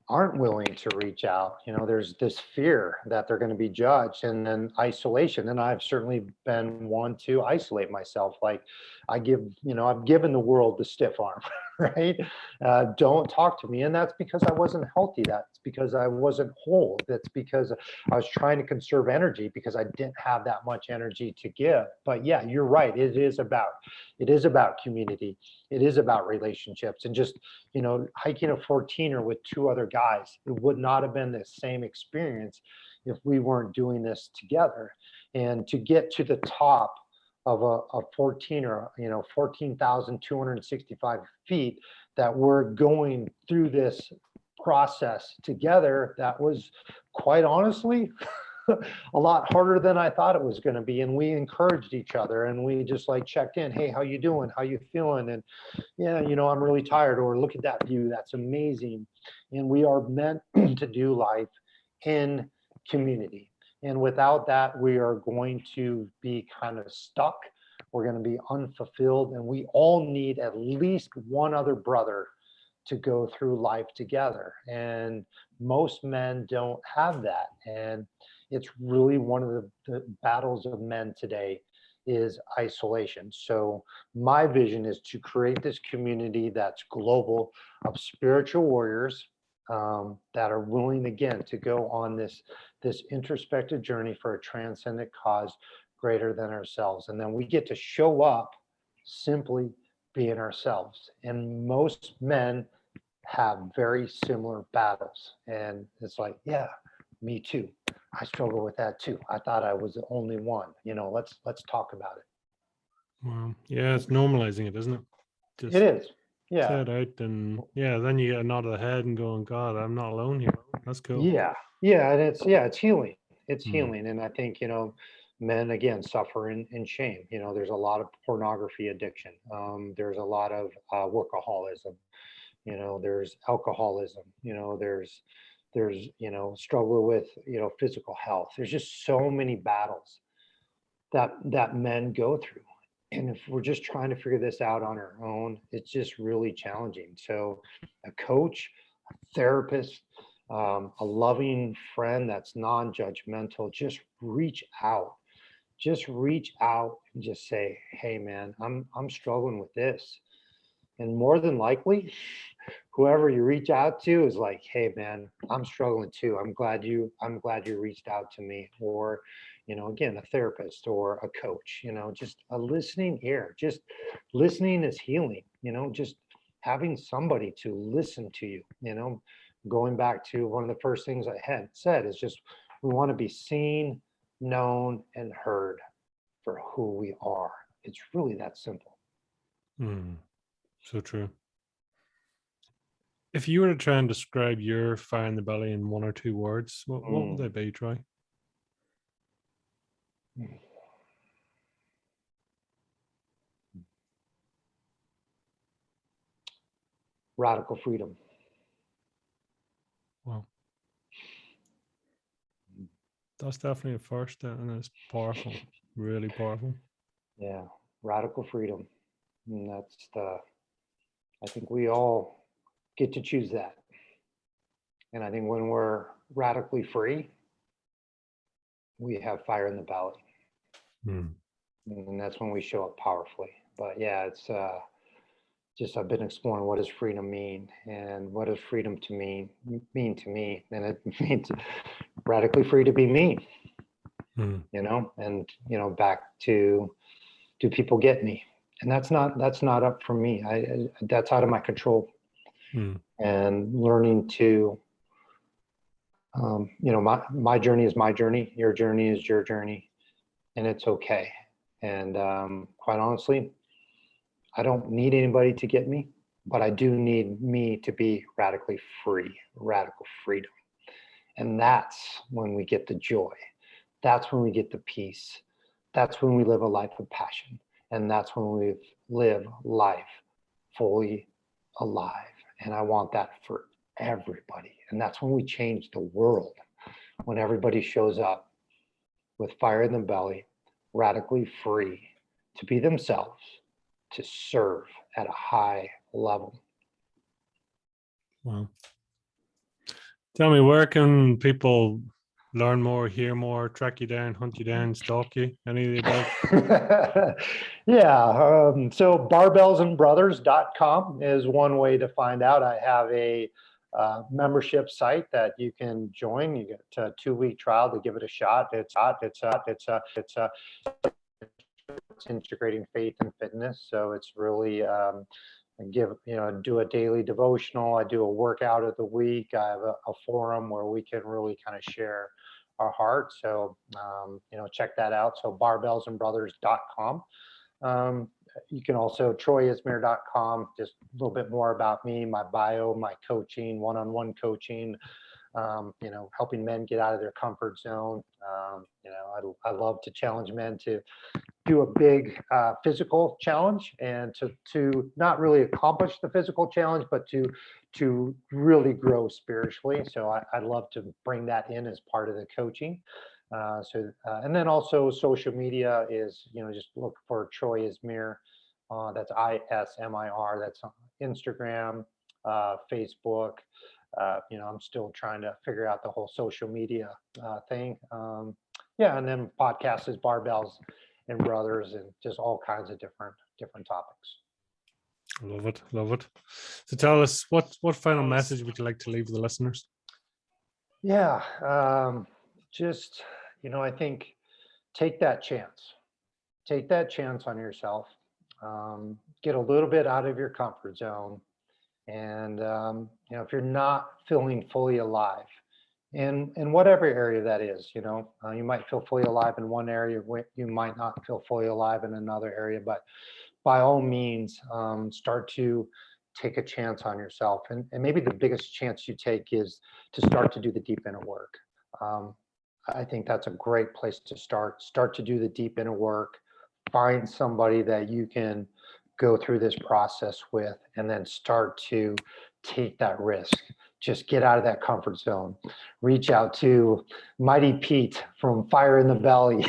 aren't willing to reach out. There's this fear that they're going to be judged, and then isolation. And I've certainly been one to isolate myself. Like, I've given the world the stiff arm, right? Don't talk to me. And that's because I wasn't healthy. That's because I wasn't whole. That's because I was trying to conserve energy because I didn't have that much energy to give. But yeah, you're right. It is about community. It is about relationships, and just, hiking a 14er with two other guys. It would not have been the same experience if we weren't doing this together. And to get to the top of a 14er, 14,265 feet, that we're going through this process together, that was, quite honestly, a lot harder than I thought it was going to be. And we encouraged each other, and we just like checked in. Hey, how you doing? How you feeling? And yeah, I'm really tired, or look at that view. That's amazing. And we are meant to do life in community. And without that, we are going to be kind of stuck. We're going to be unfulfilled. And we all need at least one other brother to go through life together. And most men don't have that. And it's really one of the battles of men today is isolation. So my vision is to create this community that's global, of spiritual warriors that are willing, again, to go on this introspective journey for a transcendent cause greater than ourselves. And then we get to show up simply being ourselves. And most men have very similar battles. And it's like, yeah, me too. I struggle with that too. I thought I was the only one. Let's talk about it. Well, yeah, it's normalizing it, isn't it? It is. Yeah. Say it out, and then you get a nod of the head and going, God, I'm not alone here. That's cool. Yeah. And it's healing. It's healing. And I think, men, again, suffer in shame. There's a lot of pornography addiction. There's a lot of workaholism. There's alcoholism. There's struggle with, physical health. There's just so many battles that men go through. And if we're just trying to figure this out on our own, it's just really challenging. So a coach, a therapist, a loving friend that's non-judgmental, just reach out. Just reach out and just say, hey man, I'm struggling with this. And more than likely, whoever you reach out to is like, hey man, I'm struggling too. I'm glad you reached out to me. Or, again, a therapist or a coach, just a listening ear. Just listening is healing, just having somebody to listen to you, going back to one of the first things I had said is just, we want to be seen, known, and heard for who we are. It's really that simple. So true. If you were to try and describe your fire in the belly in one or two words, what would they be, Troy? Radical freedom. Wow. That's definitely a first, and it's powerful, really powerful. Yeah, radical freedom. And I think we all get to choose that. And I think when we're radically free, we have fire in the belly. And that's when we show up powerfully. But yeah, it's just, I've been exploring, what does freedom mean, and what does freedom to mean to me? And it means radically free to be me, and back to, do people get me? And that's not up for me. That's out of my control. And learning to, my journey is my journey. Your journey is your journey, and it's okay. And quite honestly, I don't need anybody to get me, but I do need me to be radically free, radical freedom. And that's when we get the joy. That's when we get the peace. That's when we live a life of passion. And that's when we live life fully alive. And I want that for everybody. And that's when we change the world, when everybody shows up with fire in the belly, radically free to be themselves, to serve at a high level. Wow. Tell me, where can people learn more, hear more, track you down, hunt you down, stalk you? Any of the above? Yeah. So barbellsandbrothers.com is one way to find out. I have a membership site that you can join. You get a 2-week trial to give it a shot. It's integrating faith and fitness. So it's really do a daily devotional. I do a workout of the week. I have a forum where we can really kind of share our heart. So, check that out. So barbellsandbrothers.com. You can also troyismir.com, just a little bit more about me, my bio, my coaching, one-on-one coaching, helping men get out of their comfort zone. I love to challenge men to do a big physical challenge, and to not really accomplish the physical challenge, but to really grow spiritually. So I'd love to bring that in as part of the coaching. And then also social media is, just look for Troy Ismir. That's ISMIR. That's on Instagram, Facebook. I'm still trying to figure out the whole social media thing. And then podcast is Barbells and Brothers, and just all kinds of different topics. Love it, love it. So tell us, what final message would you like to leave with the listeners? Yeah, just I think take that chance. Take that chance on yourself. Get a little bit out of your comfort zone, and if you're not feeling fully alive, in whatever area that is, you might feel fully alive in one area, you might not feel fully alive in another area, but by all means, start to take a chance on yourself. And maybe the biggest chance you take is to start to do the deep inner work. I think that's a great place to start to do the deep inner work. Find somebody that you can go through this process with, and then start to take that risk. Just get out of that comfort zone. Reach out to Mighty Pete from Fire in the Belly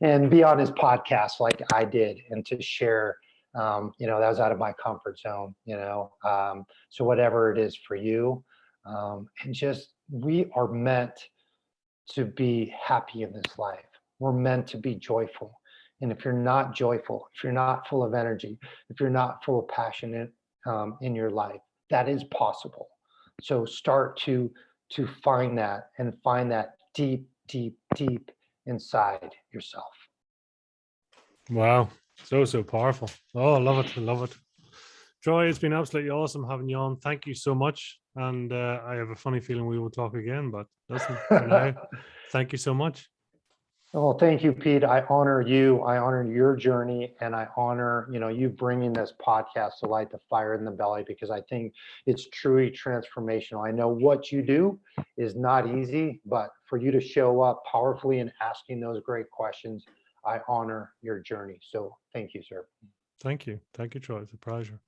and be on his podcast like I did, and to share, that was out of my comfort zone, so whatever it is for you, and just, we are meant to be happy in this life. We're meant to be joyful. And if you're not joyful, if you're not full of energy, if you're not full of passion in your life, that is possible. So start to find that, and find that deep, deep, deep inside yourself. Wow, so powerful. Oh, I love it, I love it. Troy, it's been absolutely awesome having you on. Thank you so much. And I have a funny feeling we will talk again, but listen, for now, thank you so much. Well, thank you, Pete. I honor you. I honor your journey, and I honor, you bringing this podcast to light, the Fire in the Belly, because I think it's truly transformational. I know what you do is not easy, but for you to show up powerfully and asking those great questions, I honor your journey. So thank you, sir. Thank you, Troy. It's a pleasure.